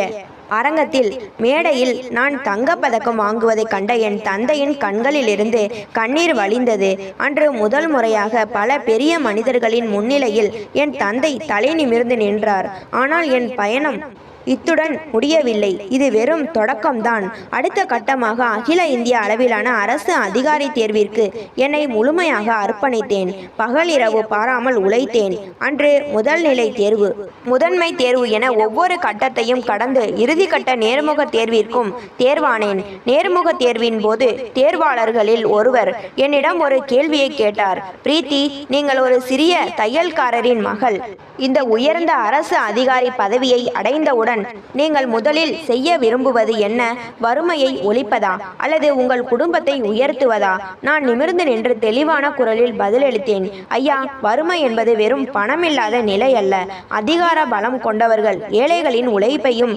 அரங்கத்தில் மேடையில் நான் தங்கப்பதக்கம் வாங்குவதை கண்ட என் தந்தையின் கண்களிலிருந்து கண்ணீர் வழிந்தது. அன்று முதல் முறையாக பல பெரிய மனிதர்களின் முன்னிலையில் என் தந்தை தலை நிமிர்ந்து நின்றார். ஆனால் என் பயணம் இத்துடன் முடியவில்லை. இது வெறும் தொடக்கம்தான். அடுத்த கட்டமாக அகில இந்திய அளவிலான அரசு அதிகாரி தேர்விற்கு என்னை முழுமையாக அர்ப்பணித்தேன். பகலிரவு பாராமல் உழைத்தேன். அன்று முதல் நிலை தேர்வு, முதன்மை தேர்வு என ஒவ்வொரு கட்டத்தையும் கடந்து இறுதிக்கட்ட நேர்முக தேர்விற்கும் தேர்வானேன். நேர்முக தேர்வின் போது தேர்வாளர்களில் ஒருவர் என்னிடம் ஒரு கேள்வியை கேட்டார். பிரீத்தி, நீங்கள் ஒரு சிறிய தையல்காரரின் மகள். இந்த உயர்ந்த அரசு அதிகாரி பதவியை அடைந்தவுடன் நீங்கள் முதலில் செய்ய விரும்புவது என்ன? வறுமையை ஒழிப்பதா அல்லது உங்கள் குடும்பத்தை உயர்த்துவதா? நான் நிமிர்ந்து நின்று தெளிவான குரலில் பதிலளித்தேன். ஐயா, வறுமை என்பது வெறும் பணமில்லாத நிலை அல்ல. அதிகார பலம் கொண்டவர்கள் ஏழைகளின் உழைப்பையும்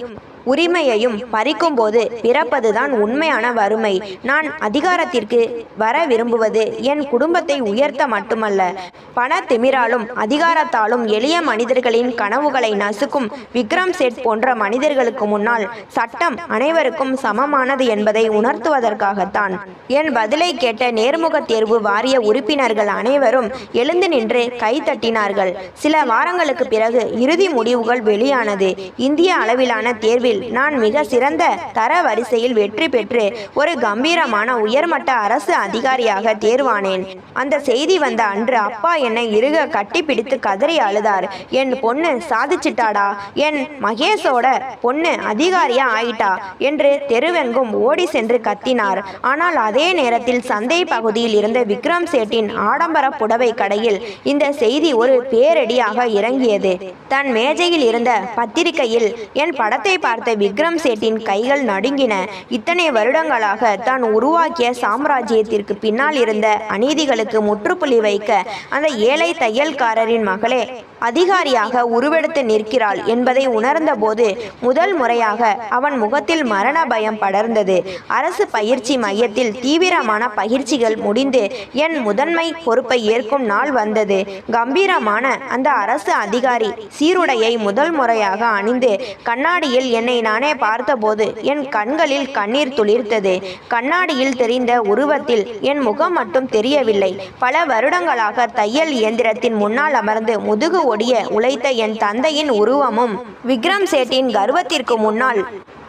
உரிமையையும் பறிக்கும் போது பிறப்பதுதான் உண்மையான வறுமை. நான் அதிகாரத்திற்கு வர விரும்புவது என் குடும்பத்தை உயர்த்த மட்டுமல்ல, பண திமிராலும் அதிகாரத்தாலும் எளிய மனிதர்களின் கனவுகளை நசுக்கும் விக்ரம் சேட் போன்ற மனிதர்களுக்கு முன்னால் சட்டம் அனைவருக்கும் சமமானது என்பதை உணர்த்துவதற்காகத்தான். என் பதிலை கேட்ட நேர்முக தேர்வு வாரிய உறுப்பினர்கள் அனைவரும் எழுந்து நின்று கைத்தட்டினார்கள். சில வாரங்களுக்கு பிறகு இறுதி முடிவுகள் வெளியானது. இந்திய அளவிலான தேர்வில் நான் மிக சிறந்த தர வரிசையில் வெற்றி பெற்று ஒரு கம்பீரமான உயர்மட்ட அரசு அதிகாரியாக தேர்வானேன். அந்த செய்தி வந்த அன்று அப்பா என்னை இறுக கட்டி பிடித்து கதறி அழுதார். என் பொண்ணு சாதிச்சிட்டாடா, என் மகேஷோட பொண்ணு அதிகாரியா ஆயிட்டா என்று தெருவெங்கும் ஓடி சென்று கத்தினார். ஆனால் அதே நேரத்தில் சந்தை பகுதியில் இருந்த விக்ரம் சேட்டின் ஆடம்பர புடவை கடையில் இந்த செய்தி ஒரு பேரடியாக இறங்கியது. தன் மேஜையில் இருந்த பத்திரிகையில் என் படத்தை பார்த்த விக்ரம் சேட்டின் கைகள் நடுங்கின. இத்தனை வருடங்களாக தான் உருவாக்கிய சாம்ராஜ்யத்திற்கு பின்னால் இருந்த அநீதிகளுக்கு முற்றுப்புள்ளி வைக்க அந்த ஏழை தையல்காரரின் மகளே அதிகாரியாக உருவெடுத்து நிற்கிறாள் என்பதை உணர்ந்த போது முதல் முறையாக அவன் முகத்தில் மரண பயம் படர்ந்தது. அரசு பயிற்சி மையத்தில் தீவிரமான பயிற்சிகள் முடிந்து என் முதன்மை பொறுப்பை ஏற்கும் நாள் வந்தது. கம்பீரமான அந்த அரசு அதிகாரி சீருடையை முதல் முறையாக அணிந்து கண்ணாடியில் என்னை என்னை நானே பார்த்தபோது என் கண்களில் கண்ணீர் துளிர்த்தது. கண்ணாடியில் தெரிந்த உருவத்தில் என் முகம் மட்டும் தெரியவில்லை. பல வருடங்களாக தையல் இயந்திரத்தின் முன்னால் அமர்ந்து முதுகு ஒடிய உழைத்த என் தந்தையின் உருவமும் விக்ரம் சேட்டின் கர்வத்திற்கு முன்னால்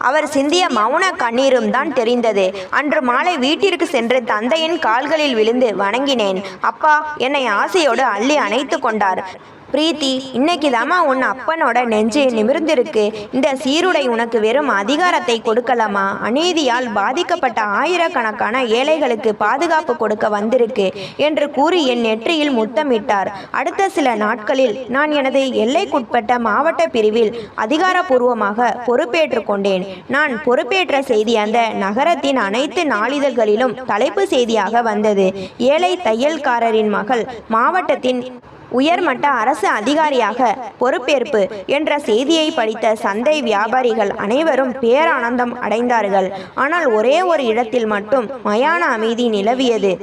அவர் சிந்திய மௌன கண்ணீரும் தான் தெரிந்தது. அன்று மாலை வீட்டிற்கு சென்று தந்தையின் கால்களில் விழுந்து வணங்கினேன். அப்பா என்னை ஆசையோடு அள்ளி அணைத்து கொண்டார். பிரீத்தி, இன்னைக்கு தாமா உன் அப்பனோட நெஞ்சு நிமிர்ந்திருக்கு. இந்த சீருடை உனக்கு வெறும் அதிகாரத்தை கொடுக்கலாமா, அநீதியால் பாதிக்கப்பட்ட ஆயிரக்கணக்கான ஏழைகளுக்கு பாதுகாப்பு கொடுக்க வந்திருக்கு என்று கூறி என் நெற்றியில் முத்தமிட்டார். அடுத்த சில நாட்களில் நான் எனது எல்லைக்குட்பட்ட மாவட்ட பிரிவில் அதிகாரப்பூர்வமாக பொறுப்பேற்று கொண்டேன். நான் பொறுப்பேற்ற செய்தி அந்த நகரத்தின் அனைத்து நாளிதழ்களிலும் தலைப்பு செய்தியாக வந்தது. ஏழை தையல்காரரின் மகள் மாவட்டத்தின் உயர்மட்ட அரசு அதிகாரியாக பொறுப்பேற்பு என்ற செய்தியை படித்த சந்தை வியாபாரிகள் அனைவரும் பேரானந்தம் அடைந்தார்கள். ஆனால் ஒரே ஒரு இடத்தில் மட்டும் மயான அமைதி நிலவியது.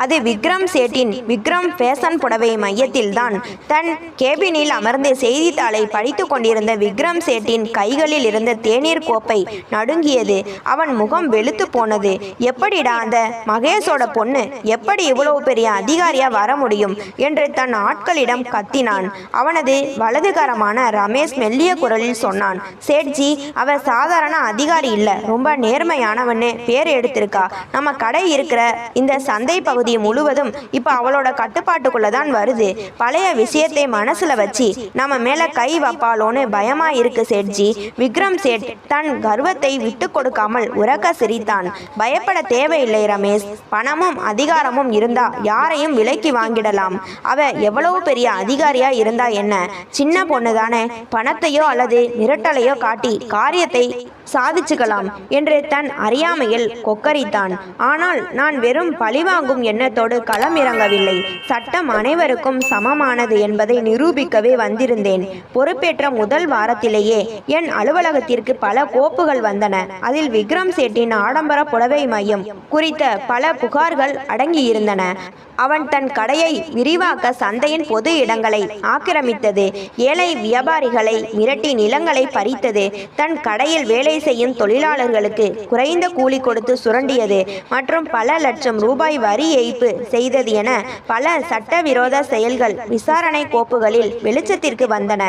அது விக்ரம் சேட்டின் விக்ரம் ஃபேஷன் புடவை மையத்தில்தான். தன் கேபினில் அமர்ந்து செய்தித்தாளை படித்து கொண்டிருந்த விக்ரம் சேட்டின் கைகளில் இருந்த தேநீர் கோப்பை நடுங்கியது. அவன் முகம் வெளுத்து போனது. எப்படிடா அந்த மகேஷோட பொண்ணு எப்படி இவ்வளவு பெரிய அதிகாரியா வர முடியும் என்று தன் ஆட்களிடம் கத்தினான். அவனது வலதுகரமான ரமேஷ் மெல்லிய குரலில் சொன்னான், சேட்ஜி, அவ சாதாரண அதிகாரி இல்ல, ரொம்ப நேர்மையானவன்னு பேர் எடுத்திருக்கா. நம்ம கடை இருக்கிற இந்த சந்தை பகுதி முழுவதும் இப்ப அவளோட கட்டுப்பாட்டுக்குள்ள தான் வருது. பழைய விஷயத்தை மனசுல வச்சு நம்ம மேல கை வைப்பாளோன்னு பயமா இருக்கு சேட்ஜி. விக்ரம் சேட் தன் கர்வத்தை விட்டு கொடுக்காமல் உரக்க சிரித்தான். பயப்பட தேவையில்லை ரமேஷ். பணமும் அதிகாரமும் இருந்தா யாரையும் விலைக்கு வாங்கிடலாம். அவ எவ்வளவு பெரிய அதிகாரியா இருந்தா என்ன, சின்ன பொண்ணு தானே. பணத்தையோ அல்லது மிரட்டலையோ காட்டி காரியத்தை சாதிச்சுக்கலாம் என்று தன் அறியாமையில் கொக்கரித்தான். ஆனால் நான் வெறும் பழிவாங்கும் எண்ணத்தோடு களம் இறங்கவில்லை. சட்டம் அனைவருக்கும் சமமானது என்பதை நிரூபிக்கவே வந்திருந்தேன். பொறுப்பேற்ற முதல் வாரத்திலேயே என் அலுவலகத்திற்கு பல கோப்புகள் வந்தன. அதில் விக்ரம் சேட்டின் ஆடம்பர புடவை மையம் குறித்த பல புகார்கள் அடங்கியிருந்தன. அவன் தன் கடையை விரிவாக்க சந்தையின் பொது இடங்களை ஆக்கிரமித்தது, ஏழை வியாபாரிகளை மிரட்டி நிலங்களை பறித்தது, தன் கடையில் வேலை செய்யும் தொழிலாளர்களுக்கு குறைந்த கூலி கொடுத்து சுரண்டியது மற்றும் பல லட்சம் ரூபாய் வரி ஏய்ப்பு செய்தது என பல சட்டவிரோத செயல்கள் விசாரணை கோப்புகளில் வெளிச்சத்திற்கு வந்தன.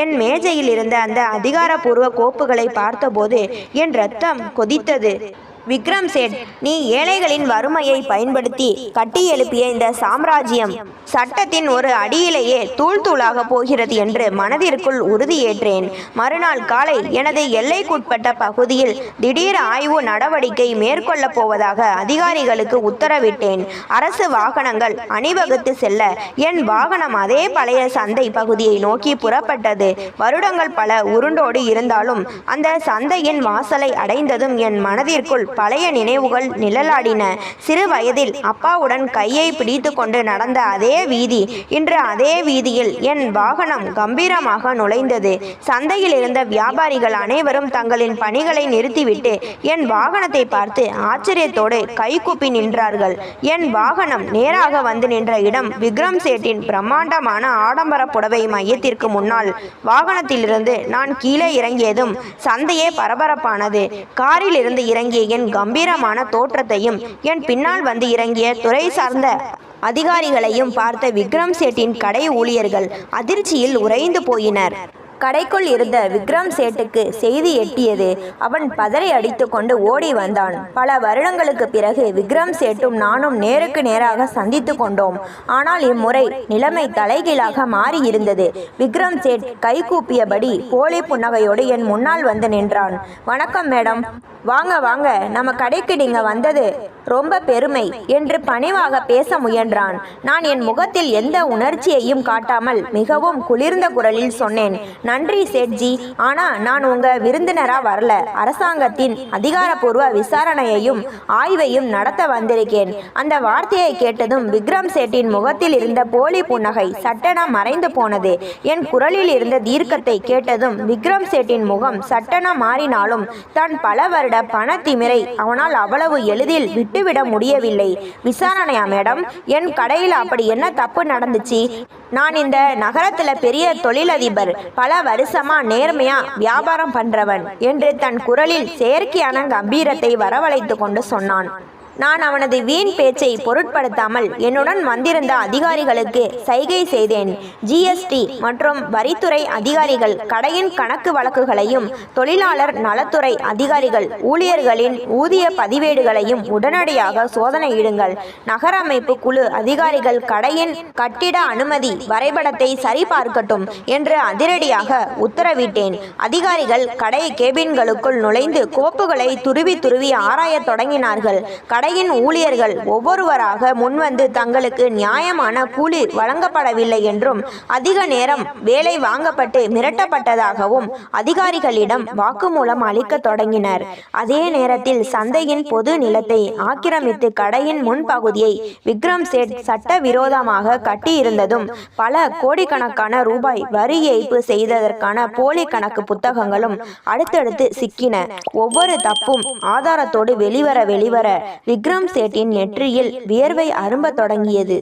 என் மேஜையில் இருந்த அந்த அதிகாரப்பூர்வ கோப்புகளை பார்த்தபோது என் ரத்தம் கொதித்தது. விக்ரம் சேட், நீ ஏழைகளின் வறுமையை பயன்படுத்தி கட்டி எழுப்பிய இந்த சாம்ராஜ்யம் சட்டத்தின் ஒரு அடியிலேயே தூள் தூளாக போகிறது என்று மனதிற்குள் உறுதியேற்றேன். மறுநாள் காலை எனது எல்லைக்குட்பட்ட பகுதியில் திடீர் ஆய்வு நடவடிக்கை மேற்கொள்ளப் போவதாக அதிகாரிகளுக்கு உத்தரவிட்டேன். அரசு வாகனங்கள் அணிவகுத்து செல்ல என் வாகனம் அதே பழைய சந்தை பகுதியை நோக்கி புறப்பட்டது. வருடங்கள் பல உருண்டோடி இருந்தாலும் அந்த சந்தையின் வாசலை அடைந்ததும் என் மனதிற்குள் பழைய நினைவுகள் நிழலாடின. சிறு வயதில் அப்பாவுடன் கையை பிடித்து கொண்டு நடந்த அதே வீதி, இன்று அதே வீதியில் என் வாகனம் கம்பீரமாக நுழைந்தது. சந்தையில் இருந்த வியாபாரிகள் அனைவரும் தங்களின் பணிகளை நிறுத்திவிட்டு என் வாகனத்தை பார்த்து ஆச்சரியத்தோடு கைகூப்பி நின்றார்கள். என் வாகனம் நேராக வந்து நின்ற இடம் விக்ரம் சேட்டின் பிரம்மாண்டமான ஆடம்பர புடவை மையத்திற்கு முன்னால். வாகனத்திலிருந்து நான் கீழே இறங்கியதும் சந்தையே பரபரப்பானது. காரில் இருந்து இறங்கிய என் கம்பீரமான தோற்றத்தையும் என் பின்னால் வந்து இறங்கிய துறை சார்ந்த அதிகாரிகளையும் பார்த்த விக்ரம் சேட்டின் கடை ஊழியர்கள் அதிர்ச்சியில் உறைந்து போயினர். கடைக்குள் இருந்த விக்ரம் சேட்டுக்கு செய்தி எட்டியது. அவன் பதறி அடித்து கொண்டு ஓடி வந்தான். பல வருடங்களுக்கு பிறகு விக்ரம் சேட்டும் நானும் நேருக்கு நேராக சந்தித்து கொண்டோம். ஆனால் இம்முறை நிலைமை தலைகீழாக மாறி இருந்தது. விக்ரம் சேட் கைகூப்பியபடி போலி புன்னகையோடு என் முன்னால் வந்து நின்றான். வணக்கம் மேடம், வாங்க வாங்க, நம்ம கடைக்கு நீங்க வந்தது ரொம்ப பெருமை என்று பணிவாக பேச முயன்றான். நான் என் முகத்தில் எந்த உணர்ச்சியையும் காட்டாமல் மிகவும் குளிர்ந்த குரலில் சொன்னேன், நன்றி சேட்ஜி, ஆனா நான் உங்க விருந்தினரா வரல. அரசாங்கத்தின் அதிகாரப்பூர்வ விசாரணையையும் ஆய்வையும் நடத்த வந்திருக்கேன். அந்த வார்த்தையை கேட்டதும் விக்ரம் சேட்டின் முகத்தில் இருந்த போலி புன்னகை சட்டென மறைந்து போனது. என் குரலில் இருந்த தீர்க்கத்தை கேட்டதும் விக்ரம் சேட்டின் முகம் சட்டென மாறினாலும் தன் பல வருட பண திமிரை அவனால் அவ்வளவு எளிதில் விட்டுவிட முடியவில்லை. விசாரணையா மேடம்? என் கடையில் அப்படி என்ன தப்பு நடந்துச்சு? நான் இந்த நகரத்துல பெரிய தொழிலதிபர், பல வருஷமா நேர்மையா வியாபாரம் பண்றவன் என்று தன் குரலில் செயற்கையான கம்பீரத்தை வரவழைத்து கொண்டு சொன்னான். நான் அவனது வீண் பேச்சை பொருட்படுத்தாமல் என்னுடன் வந்திருந்த அதிகாரிகளுக்கு சைகை செய்தேன். ஜிஎஸ்டி மற்றும் வரித்துறை அதிகாரிகள், கடையின் கணக்கு வழக்குகளையும், தொழிலாளர் நலத்துறை அதிகாரிகள் ஊழியர்களின் ஊதிய பதிவேடுகளையும் உடனடியாக சோதனையிடுங்கள். நகர அமைப்பு குழு அதிகாரிகள் கடையின் கட்டிட அனுமதி வரைபடத்தை சரிபார்க்கட்டும் என்று அதிரடியாக உத்தரவிட்டேன். அதிகாரிகள் கடை கேபின்களுக்குள் நுழைந்து கோப்புகளை துருவி ஆராயத் தொடங்கினார்கள். கடையின் ஊழியர்கள் ஒவ்வொருவராக முன்வந்து தங்களுக்கு நியாயமான கூலி வழங்கப்படவில்லை என்றும், அதிக நேரம் வேலை வாங்கப்பட்டு மிரட்டப்பட்டதாகவும் அதிகாரிகளிடம் வாக்குமூலம் அளிக்க தொடங்கினர். அதே நேரத்தில் சந்தையின் பொது நிலத்தை ஆக்கிரமித்து கடையின் முன்பகுதியை விக்ரம் சேட் சட்டவிரோதமாக கட்டியிருந்ததும், பல கோடிக்கணக்கான ரூபாய் வரி ஏய்ப்பு செய்ததற்கான போலி கணக்கு புத்தகங்களும் அடுத்தடுத்து சிக்கின. ஒவ்வொரு தப்பும் ஆதாரத்தோடு வெளிவர விக்ரம் சேட்டின் நெற்றியில் வியர்வை அரும்பத் தொடங்கியது.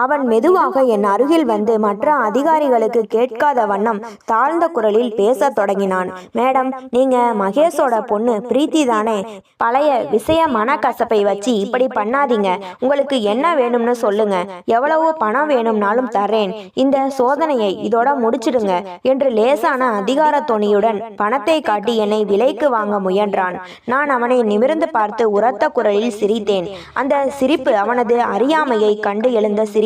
அவன் மெதுவாக என் அருகில் வந்து மற்ற அதிகாரிகளுக்கு கேட்காத வண்ணம் தாழ்ந்த குரலில் பேசத் தொடங்கினான். மேடம், நீங்க மகேஷோட பொண்ணு பிரீத்தி தானே? பழைய விஷய மனக்கசப்பை வச்சு இப்படி பண்ணாதீங்க. உங்களுக்கு என்ன வேணும்னு சொல்லுங்க, எவ்வளவோ பணம் வேணும்னாலும் தர்றேன். இந்த சோதனையை இதோட முடிச்சிடுங்க என்று லேசான அதிகார தொனியுடன் பணத்தை காட்டி என்னை விலைக்கு வாங்க முயன்றான். நான் அவனை நிமிர்ந்து பார்த்து உரத்த குரலில் சிரித்தேன். அந்த சிரிப்பு அவனது அறியாமையை கண்டு எழுந்த சிரிப்பு.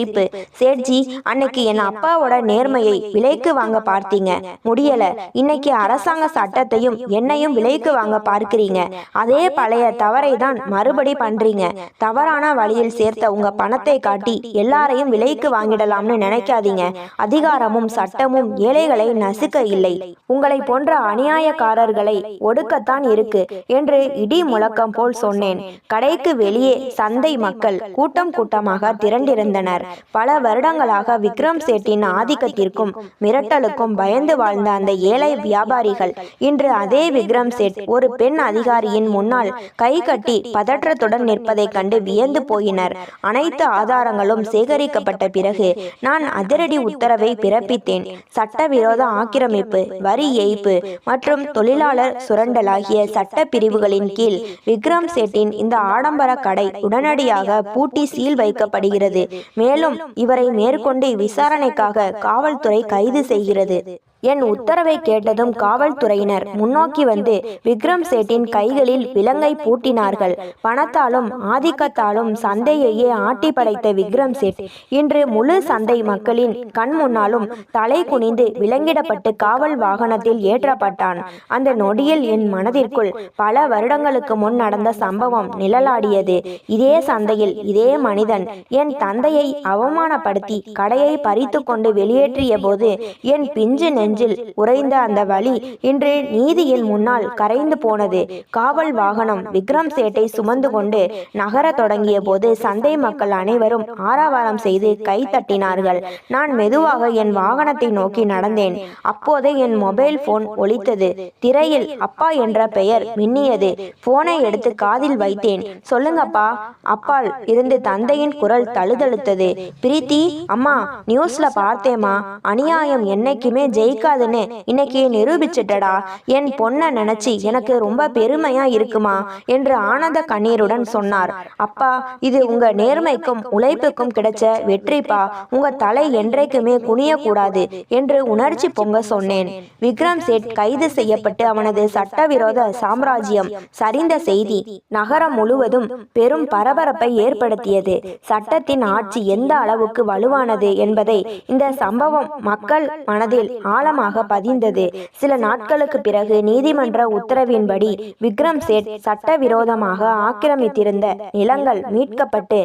சேட்ஜி, அன்னைக்கு என் அப்பாவோட நேர்மையை விலைக்கு வாங்க பார்த்தீங்க, முடியல. இன்னைக்கு அரசாங்க சட்டத்தையும் என்னையும் விலைக்கு வாங்க பார்க்கிறீங்க. அதே பழைய தவறை தான் மறுபடி பண்றீங்க. தவறான வழியில் சேர்த்த உங்க பணத்தை காட்டி எல்லாரையும் விலைக்கு வாங்கிடலாம்னு நினைக்காதீங்க. அதிகாரமும் சட்டமும் ஏழைகளை நசுக்க இல்லை, உங்களை போன்ற அநியாயக்காரர்களை ஒடுக்கத்தான் இருக்கு என்று இடி முழக்கம் போல் சொன்னேன். கடைக்கு வெளியே சந்தை மக்கள் கூட்டம் கூட்டமாக திரண்டிருந்தனர். பல வருடங்களாக விக்ரம் சேட்டின் ஆதிக்கத்திற்கும் மிரட்டலுக்கும் பயந்து வாழ்ந்த அந்த ஏழை வியாபாரிகள் இன்று அதே விக்ரம் சேட் ஒரு பெண் அதிகாரியின் முன்னால் கை கட்டி பதற்றத்துடன் நிற்பதைக் கண்டு வியந்து போயினர். அனைத்து ஆதாரங்களும் சேகரிக்கப்பட்ட பிறகு நான் அதிரடி உத்தரவை பிறப்பித்தேன். சட்டவிரோத ஆக்கிரமிப்பு, வரி ஏய்ப்பு மற்றும் தொழிலாளர் சுரண்டல் ஆகிய சட்ட பிரிவுகளின் கீழ் விக்ரம் சேட்டின் இந்த ஆடம்பர கடை உடனடியாக பூட்டி சீல் வைக்கப்படுகிறது. மேலும் இவரை மேற்கொண்டு விசாரணைக்காக காவல்துறை கைது செய்கிறது. என் உத்தரவை கேட்டதும் காவல்துறையினர் முன்னோக்கி வந்து விக்ரம் சேட்டின் கைகளில் விலங்கை பூட்டினார்கள். பணத்தாலும் ஆதிக்கத்தாலும் சந்தையையே ஆட்டி படைத்த விக்ரம் சேட் இன்று முழு சந்தை மக்களின் கண் முன்னாலும் தலை குனிந்து விலங்கிடப்பட்டு காவல் வாகனத்தில் ஏற்றப்பட்டான். அந்த நொடியில் என் மனதிற்குள் பல வருடங்களுக்கு முன் நடந்த சம்பவம் நிழலாடியது. இதே சந்தையில் இதே மனிதன் என் தந்தையை அவமானப்படுத்தி கடையை பறித்து கொண்டு வெளியேற்றிய போது என் பிஞ்சு நெஞ்சில் உறைந்த அந்த வலி இன்று நீதியின் முன்னால் கரைந்து போனது. காவல் வாகனம் விக்ரம் சேட்டை சுமந்து கொண்டு நகர தொடங்கிய போது சந்தை மக்கள் அனைவரும் ஆரவாரம் செய்து கை தட்டினார்கள். நான் மெதுவாக என் வாகனத்தை நோக்கி நடந்தேன். அப்போதே என் மொபைல் போன் ஒலித்தது. திரையில் அப்பா என்ற பெயர் மின்னியது. போனை எடுத்து காதில் வைத்தேன். சொல்லுங்கப்பா. அப்பால் இருந்து தந்தையின் குரல் தழுதழுத்தது. பிரீத்தி, அம்மா, நியூஸ்ல பார்த்தேமா, அநியாயம் என்னைக்குமே ஜெயிக்காதுன்னு இன்னைக்கு நிரூபிச்சிட்டடா. என் பொண்ணை நினைச்சு எனக்கு ரொம்ப பெருமையா இருக்குமா என்று ஆனந்த கண்ணீருடன் சொன்னார். அப்பா, இது உங்க நேர்மைக்கும் உழைப்புக்கும் கிடைச்ச வெற்றிப்பா. உங்க தலை என்றைக்குமே குனியக்கூடாது என்று உணர்ச்சி பொங்க சொன்னேன். விக்ரம் சேட் கைது செய்யப்பட்டு அவனது சட்டவிரோத சாம்ராஜ்யம் சரிந்த செய்தி நகரம் முழுவதும் பெரும் பரபரப்பை ஏற்படுத்தியது. சட்டத்தின் ஆட்சி எந்த அளவுக்கு வலுவானது என்பதை இந்த சம்பவம் மக்கள் மனதில் ஆழமாக பதிந்தது. சில நாட்களுக்கு பிறகு நீதிமன்ற உத்தரவின்படி விக்ரம் சேட் சட்டவிரோதமாக ஆக்கிரமித்திருந்த நிலங்கள் மீட்கப்பட்டு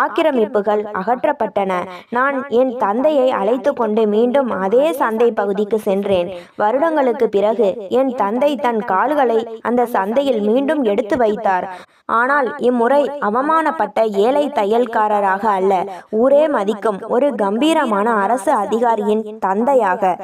ஆக்கிரமிப்புகள் அகற்றப்பட்டன. நான் என் தந்தையை அழைத்து கொண்டு மீண்டும் அதே சந்தை பகுதிக்கு சென்றேன். வருடங்களுக்கு பிறகு என் தந்தை தன் கால்களை அந்த சந்தையில் மீண்டும் எடுத்து வைத்தார். ஆனால் இம்முறை அவமானப்பட்ட ஏழை தையல்காரராக அல்ல, ஊரே மதிக்கும் ஒரு கம்பீரமான அரசு அதிகாரியின் தந்தையாக.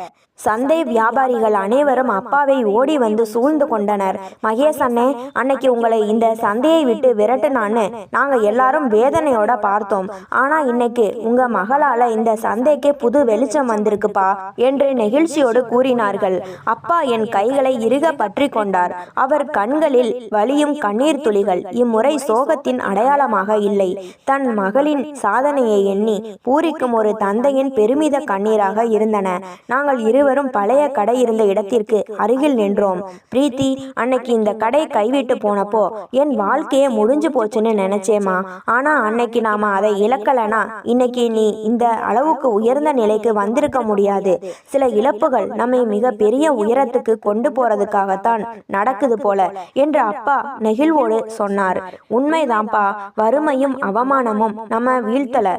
சந்தை வியாபாரிகள் அனைவரும் அப்பாவை ஓடி வந்து சூழ்ந்து கொண்டனர். மகேஷ் அண்ணே, அன்னைக்கு உங்களை இந்த சந்தையை விட்டு விரட்டுனான்னு நாங்க எல்லாரும் வேதனையோட பார்த்தோம். ஆனா இன்னைக்கு உங்க மகளால இந்த சந்தைக்கே புது வெளிச்சம் வந்திருக்குப்பா என்று நெகிழ்ச்சியோடு கூறினார்கள். அப்பா என் கைகளை இறுக பற்றி கொண்டார். அவர் கண்களில் வலியும் கண்ணீர் துளிகள் இம்முறை சோகத்தின் அடையாளமாக இல்லை, தன் மகளின் சாதனையை எண்ணி பூரிக்கும் ஒரு தந்தையின் பெருமித கண்ணீராக இருந்தன. நாங்கள் இருவரும் பழைய கடை இருந்த இடத்திற்கு அருகில் நின்றோம். பிரீத்தி, அன்னைக்கு இந்த கடை கைவிட்டு போனப்போ என் வாழ்க்கையே முடிஞ்சு போச்சுன்னு நினைச்சேமா. ஆனா அன்னைக்கு நாம அதை இழக்கலனா இன்னைக்கு நீ இந்த அளவுக்கு உயர்ந்த நிலைக்கு வந்திருக்க முடியாது. சில இழப்புகள் நம்மை மிக பெரிய உயரத்துக்கு கொண்டு போறதுக்காகத்தான் நடக்குது போல என்று அப்பா நெகிழ்வோடு சொன்னார். உண்மைதான்ப்பா, வறுமையும் அவமானமும் நம்ம வீழ்த்தல,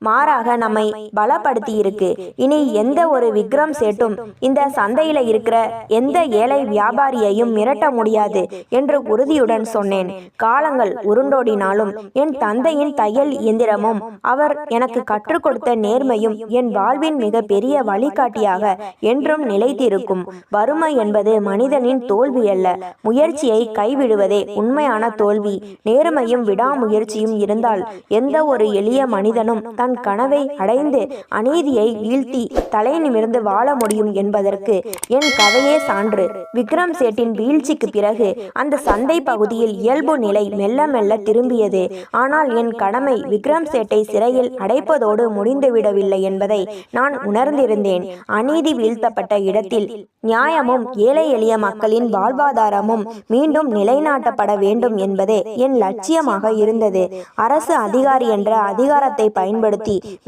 மாறாக நம்மை பலப்படுத்தி இருக்கு. இனி எந்த ஒரு விக்ரம் சேட்டும் இந்த சந்தையில இருக்கிற எந்த ஏழை வியாபாரியையும் மிரட்ட முடியாது என்று உறுதியுடன் சொன்னேன். காலங்கள் உருண்டோடினாலும் என் தந்தையின் தையல் இயந்திரமும் அவர் எனக்கு கற்றுக் கொடுத்த நேர்மையும் என் வாழ்வின் மிக பெரிய வழிகாட்டியாக என்றும் நிலைத்திருக்கும். வறுமை என்பது மனிதனின் தோல்வி அல்ல, முயற்சியை கைவிடுவதே உண்மையான தோல்வி. நேர்மையும் விடாமுயற்சியும் இருந்தால் எந்த ஒரு எளிய மனிதனும் தன் கனவை அடைந்து அநீதியை வீழ்த்தி தலை நிமிர்ந்து வாழ முடியும் என்பதற்கு என் கதையே சான்று. விக்ரம் சேட்டின் வீழ்ச்சிக்கு பிறகு அந்த சந்தை பகுதியில் இயல்பு நிலை மெல்ல மெல்ல திரும்பியது. ஆனால் என் கடமை விக்ரம் சேட்டை சிறையில் அடைப்பதோடு முடிந்துவிடவில்லை என்பதை நான் உணர்ந்திருந்தேன். அநீதி வீழ்த்தப்பட்ட இடத்தில் நியாயமும் ஏழை எளிய மக்களின் வாழ்வாதாரமும் மீண்டும் நிலைநாட்டப்பட வேண்டும் என்பதே என் லட்சியமாக இருந்தது. அரசு அதிகாரி என்ற அதிகாரத்தை பயன்படுத்தி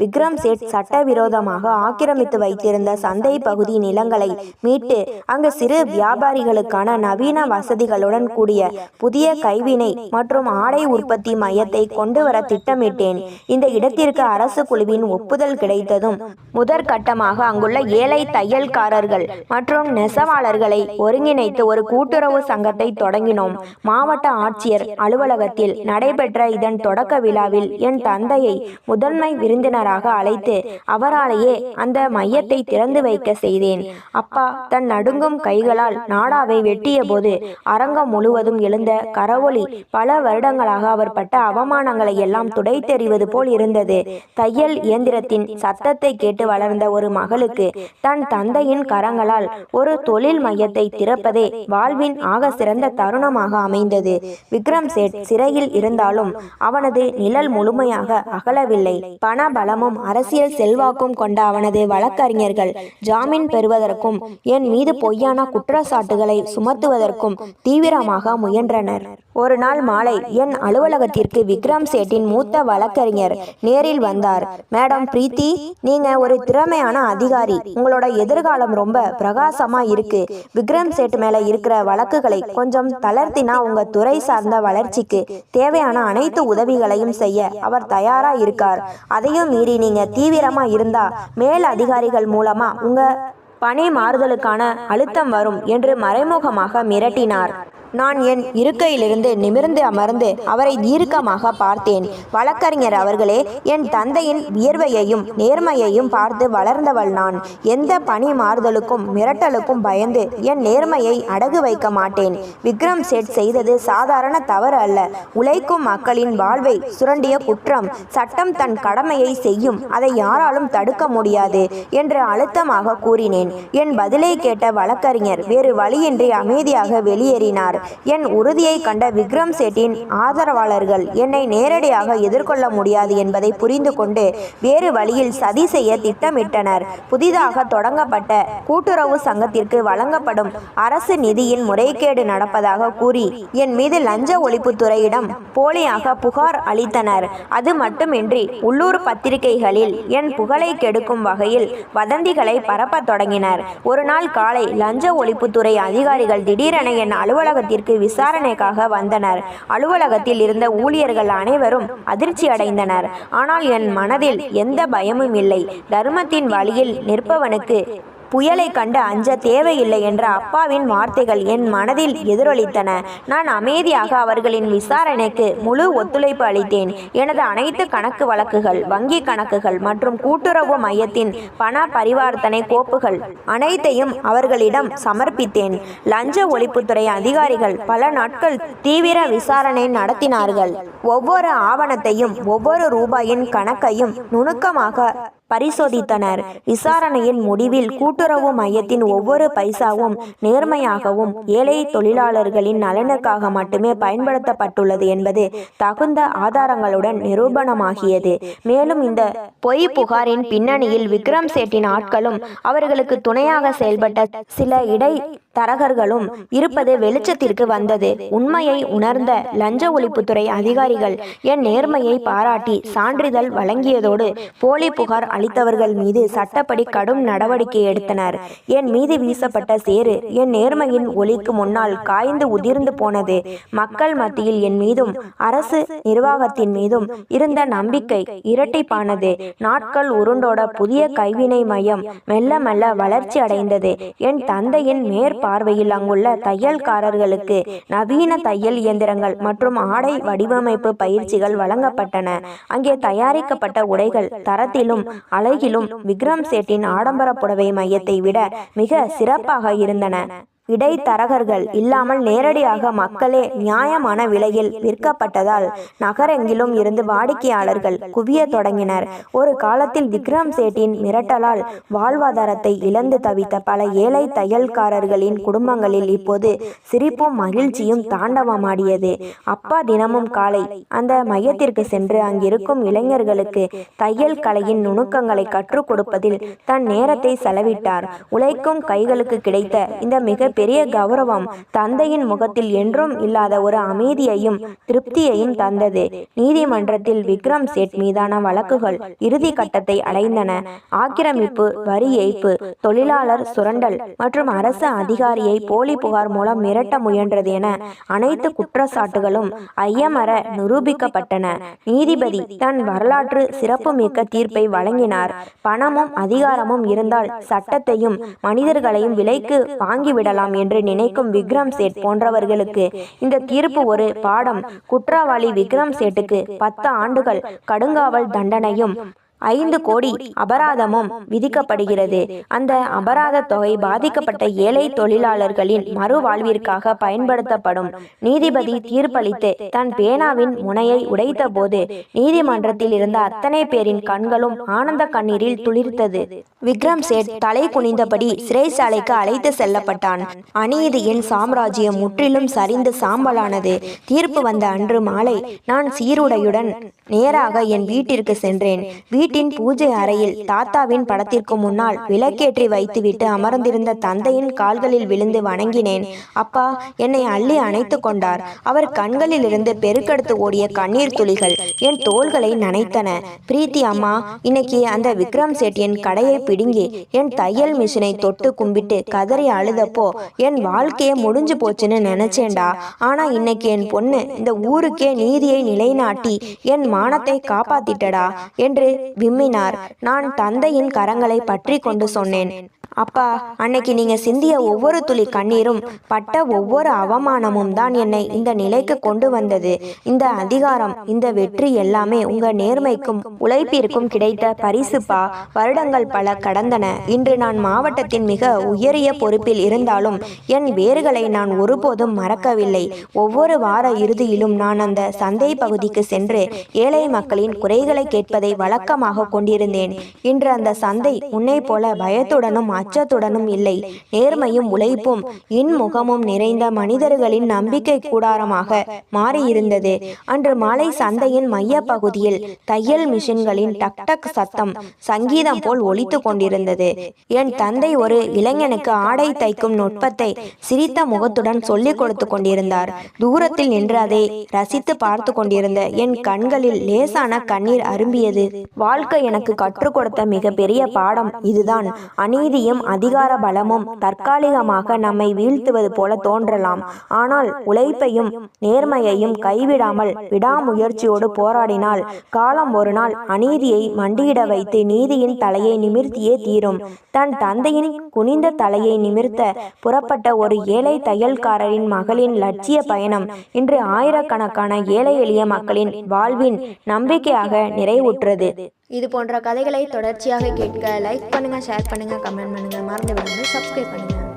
விக்ரம் சேட் சட்டவிரோதமாக ஆக்கிரமித்து வைத்திருந்த சந்தை பகுதி நிலங்களை மீட்டு அங்கு சிறு வியாபாரிகளுக்கான நவீன வசதிகளுடன் கூடிய புதிய கைவினை மற்றும் ஆடை உற்பத்தி மையத்தை கொண்டு வர திட்டமிட்டேன். இந்த இடத்திற்கு அரசு குழுவின் ஒப்புதல் கிடைத்ததும் முதற்கட்டமாக அங்குள்ள ஏழை தையல்காரர்கள் மற்றும் நெசவாளர்களை ஒருங்கிணைத்து ஒரு கூட்டுறவு சங்கத்தை தொடங்கினோம். மாவட்ட ஆட்சியர் அலுவலகத்தில் நடைபெற்ற இதன் தொடக்க விழாவில் என் தந்தையை முதன்மை விருந்தினராக அழைத்து அவராலேயே அந்த மையத்தை திறந்து வைக்க செய்தேன். அப்பா தன் நடுங்கும் கைகளால் நாடாவை வெட்டிய போது அரங்கம் முழுவதும் எழுந்த கரவொலி பல வருடங்களாக அவர் பட்ட அவமானங்களை எல்லாம் துடைத்தெறிவது போல் இருந்தது. தையல் இயந்திரத்தின் சத்தத்தை கேட்டு வளர்ந்த ஒரு மகளுக்கு தன் தந்தையின் கரங்களால் ஒரு தொழில் மையத்தை திறப்பதே வாழ்வின் ஆக சிறந்த தருணமாக அமைந்தது. விக்ரம் சேட் சிறையில் இருந்தாலும் அவனது நிழல் முழுமையாக அகலவில்லை. பண பலமும் அரசியல் செல்வாக்கும் கொண்ட அவனது வழக்கறிஞர்கள் ஜாமீன் பெறுவதற்கும் என் மீது பொய்யான குற்றச்சாட்டுகளை சுமத்துவதற்கும் தீவிரமாக முயன்றனர். ஒரு நாள் மாலை என் அலுவலகத்திற்கு விக்ரம் சேட்டின் மூத்த வழக்கறிஞர் நேரில் வந்தார். மேடம் பிரீத்தி, நீங்க ஒரு திறமையான அதிகாரி, உங்களோட எதிர்காலம் ரொம்ப பிரகாசமா இருக்கு. விக்ரம் சேட் மேல இருக்கிற வழக்குகளை கொஞ்சம் தளர்த்தினா உங்க துறை சார்ந்த வளர்ச்சிக்கு தேவையான அனைத்து உதவிகளையும் செய்ய அவர் தயாரா இருக்கார். அதையும் மீறி நீங்க தீவிரமா இருந்தா மேல் அதிகாரிகள் மூலமா உங்க பணி மாறுதலுக்கான அழுத்தம் வரும் என்று மறைமுகமாக மிரட்டினார். நான் என் இருக்கையிலிருந்து நிமிர்ந்து அமர்ந்து அவரை தீர்க்கமாக பார்த்தேன். வழக்கறிஞர் அவர்களே, என் தந்தையின் வியர்வையையும் நேர்மையையும் பார்த்து வளர்ந்தவள் நான். எந்த பணி மாறுதலுக்கும் மிரட்டலுக்கும் பயந்து என் நேர்மையை அடகு வைக்க மாட்டேன். விக்ரம் சேட் செய்தது சாதாரண தவறு அல்ல, உழைக்கும் மக்களின் வாழ்வை சுரண்டிய குற்றம். சட்டம் தன் கடமையை செய்யும், அதை யாராலும் தடுக்க முடியாது என்று அழுத்தமாக கூறினேன். என் பதிலை கேட்ட வழக்கறிஞர் வேறு வழியின்றி அமைதியாக வெளியேறினார். என் உறுதியை கண்ட விக்ரம் சேட்டின் ஆதரவாளர்கள் என்னை நேரடியாக எதிர்கொள்ள முடியாது என்பதை புரிந்து கொண்டு வேறு வழியில் சதி செய்ய திட்டமிட்டனர். புதிதாக தொடங்கப்பட்ட கூட்டுறவு சங்கத்திற்கு வழங்கப்படும் அரசு நிதியின் முறைகேடு நடப்பதாக கூறி என் மீது லஞ்ச ஒழிப்புத்துறையிடம் போலியாக புகார் அளித்தனர். அது மட்டுமின்றி உள்ளூர் பத்திரிகைகளில் என் புகழை கெடுக்கும் வகையில் வதந்திகளை பரப்ப தொடங்கினர். ஒரு நாள் காலை லஞ்ச ஒழிப்புத்துறை அதிகாரிகள் திடீரென என் அலுவலகத்திற்கு விசாரணைக்காக வந்தனர். அலுவலகத்தில் இருந்த ஊழியர்கள் அனைவரும் அதிர்ச்சி அடைந்தனர். ஆனால் என் மனதில் எந்த பயமும் இல்லை. தர்மத்தின் வழியில் நிற்பவனுக்கு புயலை கண்டு அஞ்ச தேவையில்லை என்ற அப்பாவின் வார்த்தைகள் என் மனதில் எதிரொலித்தன. நான் அமைதியாக அவர்களின் விசாரணைக்கு முழு ஒத்துழைப்பு அளித்தேன். எனது அனைத்து கணக்கு வழக்குகள், வங்கி கணக்குகள் மற்றும் கூட்டுறவு மையத்தின் பண பரிவர்த்தனை கோப்புகள் அனைத்தையும் அவர்களிடம் சமர்ப்பித்தேன். லஞ்ச ஒழிப்புத்துறை அதிகாரிகள் பல நாட்கள் தீவிர விசாரணை நடத்தினார்கள். ஒவ்வொரு ஆவணத்தையும், ஒவ்வொரு ரூபாயின் கணக்கையும் நுணுக்கமாக பரிசோதித்தனர். விசாரணையின் முடிவில் கூட்டுறவு மையத்தின் ஒவ்வொரு பைசாவும் நேர்மையாகவும் ஏழை தொழிலாளர்களின் நலனுக்காக மட்டுமே பயன்படுத்தப்பட்டுள்ளது என்பது தகுந்த ஆதாரங்களுடன் நிரூபணமாகியது. மேலும் இந்த பொய் புகாரின் பின்னணியில் விக்ரம் சேட்டின் ஆட்களும் அவர்களுக்கு துணையாக செயல்பட்ட சில இடைத்தரகர்களும் இருப்பது வெளிச்சத்திற்கு வந்தது. உண்மையை உணர்ந்த லஞ்ச ஒழிப்புத்துறை அதிகாரிகள் என் நேர்மையை பாராட்டி சான்றிதழ் வழங்கியதோடு போலி புகார் அளித்தவர்கள் மீது சட்டப்படி கடும் நடவடிக்கை எடுத்தனர். என் மீது வீசப்பட்ட சேறு என் நேர்மையின் ஒளிக்கு முன்னால் காய்ந்து உதிர்ந்து போனது. மக்கள் மத்தியில் என் மீதும் அரசு நிர்வாகத்தின் மீதும் இருந்த நம்பிக்கை இரட்டிப்பானது. நாட்கள் உருண்டோட புதிய கைவினை மையம் மெல்ல மெல்ல வளர்ச்சி அடைந்தது. என் தந்தையின் மேற்பார்வையில் அங்குள்ள தையல்காரர்களுக்கு நவீன தையல் இயந்திரங்கள் மற்றும் ஆடை வடிவமைப்பு பயிற்சிகள் வழங்கப்பட்டன. அங்கே தயாரிக்கப்பட்ட உடைகள் தரத்திலும் அழகிலும் விக்ரம் சேட்டின் ஆடம்பர புடவை மையத்தை விட மிக சிறப்பாக இருந்தன. இடைத்தரகர்கள் இல்லாமல் நேரடியாக மக்களே நியாயமான விலையில் விற்கப்பட்டதால் நகரெங்கிலும் இருந்து வாடிக்கையாளர்கள் குவிய தொடங்கினர். ஒரு காலத்தில் விக்ரம் சேட்டின் மிரட்டலால் வாழ்வாதாரத்தை இழந்து தவித்த பல ஏழை தையல்காரர்களின் குடும்பங்களில் இப்போது சிரிப்பும் மகிழ்ச்சியும் தாண்டவமாடியது. அப்பா தினமும் காலை அந்த மையத்திற்கு சென்று அங்கிருக்கும் இளைஞர்களுக்கு தையல் கலையின் நுணுக்கங்களை கற்றுக் கொடுப்பதில் தன் நேரத்தை செலவிட்டார். உழைக்கும் கைகளுக்கு கிடைத்த இந்த மிக பெரிய கௌரவம் தந்தையின் முகத்தில் என்றும் இல்லாத ஒரு அமைதியையும் திருப்தியையும் தந்தது. நீதிமன்றத்தில் விக்ரம் சேட் மீதான வழக்குகள் இறுதி கட்டத்தை அடைந்தன. ஆக்கிரமிப்பு, வரி ஏய்ப்பு, தொழிலாளர் சுரண்டல் மற்றும் அரசு அதிகாரியை போலி புகார் மூலம் மிரட்ட முயன்றது என அனைத்து குற்றச்சாட்டுகளும் ஐயமற நிரூபிக்கப்பட்டன. நீதிபதி தன் வரலாற்று சிறப்புமிக்க தீர்ப்பை வழங்கினார். பணமும் அதிகாரமும் இருந்தால் சட்டத்தையும் மனிதர்களையும் விலைக்கு வாங்கிவிடலாம் என்று நினைக்கும் விக்ரம் சேட் போன்றவர்களுக்கு இந்த தீர்ப்பு ஒரு பாடம். குற்றவாளி விக்ரம் சேட்டுக்கு 10 ஆண்டுகள் கடுங்காவல் தண்டனையும் 5 கோடி அபராதமும் விதிக்கப்படுகிறது. அந்த அபராத தொகை பாதிக்கப்பட்ட ஏழை தொழிலாளர்களின் மறுவாழ்விற்காக பயன்படுத்தப்படும். நீதிபதி தீர்ப்பளித்து தன் பேனாவின் முனையை உடைத்த போது நீதிமன்றத்தில் இருந்த அத்தனை பேரின் கண்களும் ஆனந்த கண்ணீரில் துளிர்த்தது. விக்ரம் சேட் தலை குனிந்தபடி சிறைச்சாலைக்கு அழைத்து செல்லப்பட்டான். அநீதியின் சாம்ராஜ்யம் முற்றிலும் சரிந்து சாம்பலானது. தீர்ப்பு வந்த அன்று மாலை நான் சீருடையுடன் நேராக என் வீட்டிற்கு சென்றேன். வீட்டின் பூஜை அறையில் தாத்தாவின் படத்திற்கு முன்னால் விளக்கேற்றி வைத்துவிட்டு அமர்ந்திருந்த தந்தையின் கால்களில் விழுந்து வணங்கினேன். அப்பா என்னை அள்ளி அணைத்து கொண்டார். அவர் கண்களில் இருந்து பெருக்கெடுத்து ஓடிய கண்ணீர் துளிகள் என் தோள்களை நனைத்தன. பிரீத்தி அம்மா, இன்னைக்கு அந்த விக்ரம் சேட் என் கடையை பிடுங்கி என் தையல் மிஷினை தொட்டு கும்பிட்டு கதறி அழுதப்போ என் வாழ்க்கையே முடிஞ்சு போச்சுன்னு நினைச்சேன்டா. ஆனா இன்னைக்கு என் பொண்ணு இந்த ஊருக்கே நீதியை நிலைநாட்டி என் மானத்தை காப்பாத்திட்டடா என்று விம்மினார். நான் தந்தையின் கரங்களை பற்றி கொண்டு சொன்னேன். அப்பா, அன்னைக்கு நீங்க சிந்திய ஒவ்வொரு துளி கண்ணீரும் பட்ட ஒவ்வொரு அவமானமும் தான் என்னை இந்த நிலைக்கு கொண்டு வந்தது. இந்த அதிகாரம், இந்த வெற்றி எல்லாமே உங்க நேர்மைக்கும் உழைப்பிற்கும் கிடைத்த பரிசுப்பா. வருடங்கள் பல கடந்தன. இன்று நான் மாவட்டத்தின் மிக உயரிய பொறுப்பில் இருந்தாலும் என் வேர்களை நான் ஒருபோதும் மறக்கவில்லை. ஒவ்வொரு வார இறுதியிலும் நான் அந்த சந்தை பகுதிக்கு சென்று ஏழை மக்களின் குறைகளை கேட்பதை வழக்கமாக கொண்டிருந்தேன். இன்று அந்த சந்தை உன்னை போல பயத்துடனும் அச்சத்துடனும் இல்லை. நேர்மையும் உழைப்பும் இன்முகமும் நிறைந்த மனிதர்களின் நம்பிக்கை கூடாரமாக மாறியிருந்தது. அன்று மாலை சந்தையின் மைய பகுதியில் தையல் மிஷின்களின் டக் டக் சத்தம் சங்கீதம் போல் ஒலித்து கொண்டிருந்தது. என் தந்தை ஒரு இளைஞனுக்கு ஆடை தைக்கும் நுட்பத்தை சிரித்த முகத்துடன் சொல்லிக் கொடுத்து கொண்டிருந்தார். தூரத்தில் நின்று அதை ரசித்து பார்த்து கொண்டிருந்த என் கண்களில் லேசான கண்ணீர் அரும்பியது. வாழ்க்கை எனக்கு கற்றுக் கொடுத்த மிக பெரிய பாடம் இதுதான். அநீதியின் நீதியும் அதிகார பலமும் தற்காலிகமாக நம்மை வீழ்த்துவது போல தோன்றலாம். ஆனால் உழைப்பையும் நேர்மையையும் கைவிடாமல் விடாமுயற்சியோடு போராடினால் காலம் ஒரு நாள் அநீதியை மண்டியிட வைத்து நீதியின் தலையை நிமிர்த்தியே தீரும். தன் தந்தையின் குனிந்த தலையை நிமிர்த்த புறப்பட்ட ஒரு ஏழை தையல்காரரின் மகளின் லட்சிய பயணம் இன்று ஆயிரக்கணக்கான ஏழை எளிய மக்களின் வாழ்வின் நம்பிக்கையாக நிறைவுற்றது. இது போன்ற கதைகளை தொடர்ச்சியாக கேட்க லைக் பண்ணுங்க, ஷேர் பண்ணுங்க, கமெண்ட் பண்ணுங்க, மறந்து விடாமல் சப்ஸ்கிரைப் பண்ணுங்க.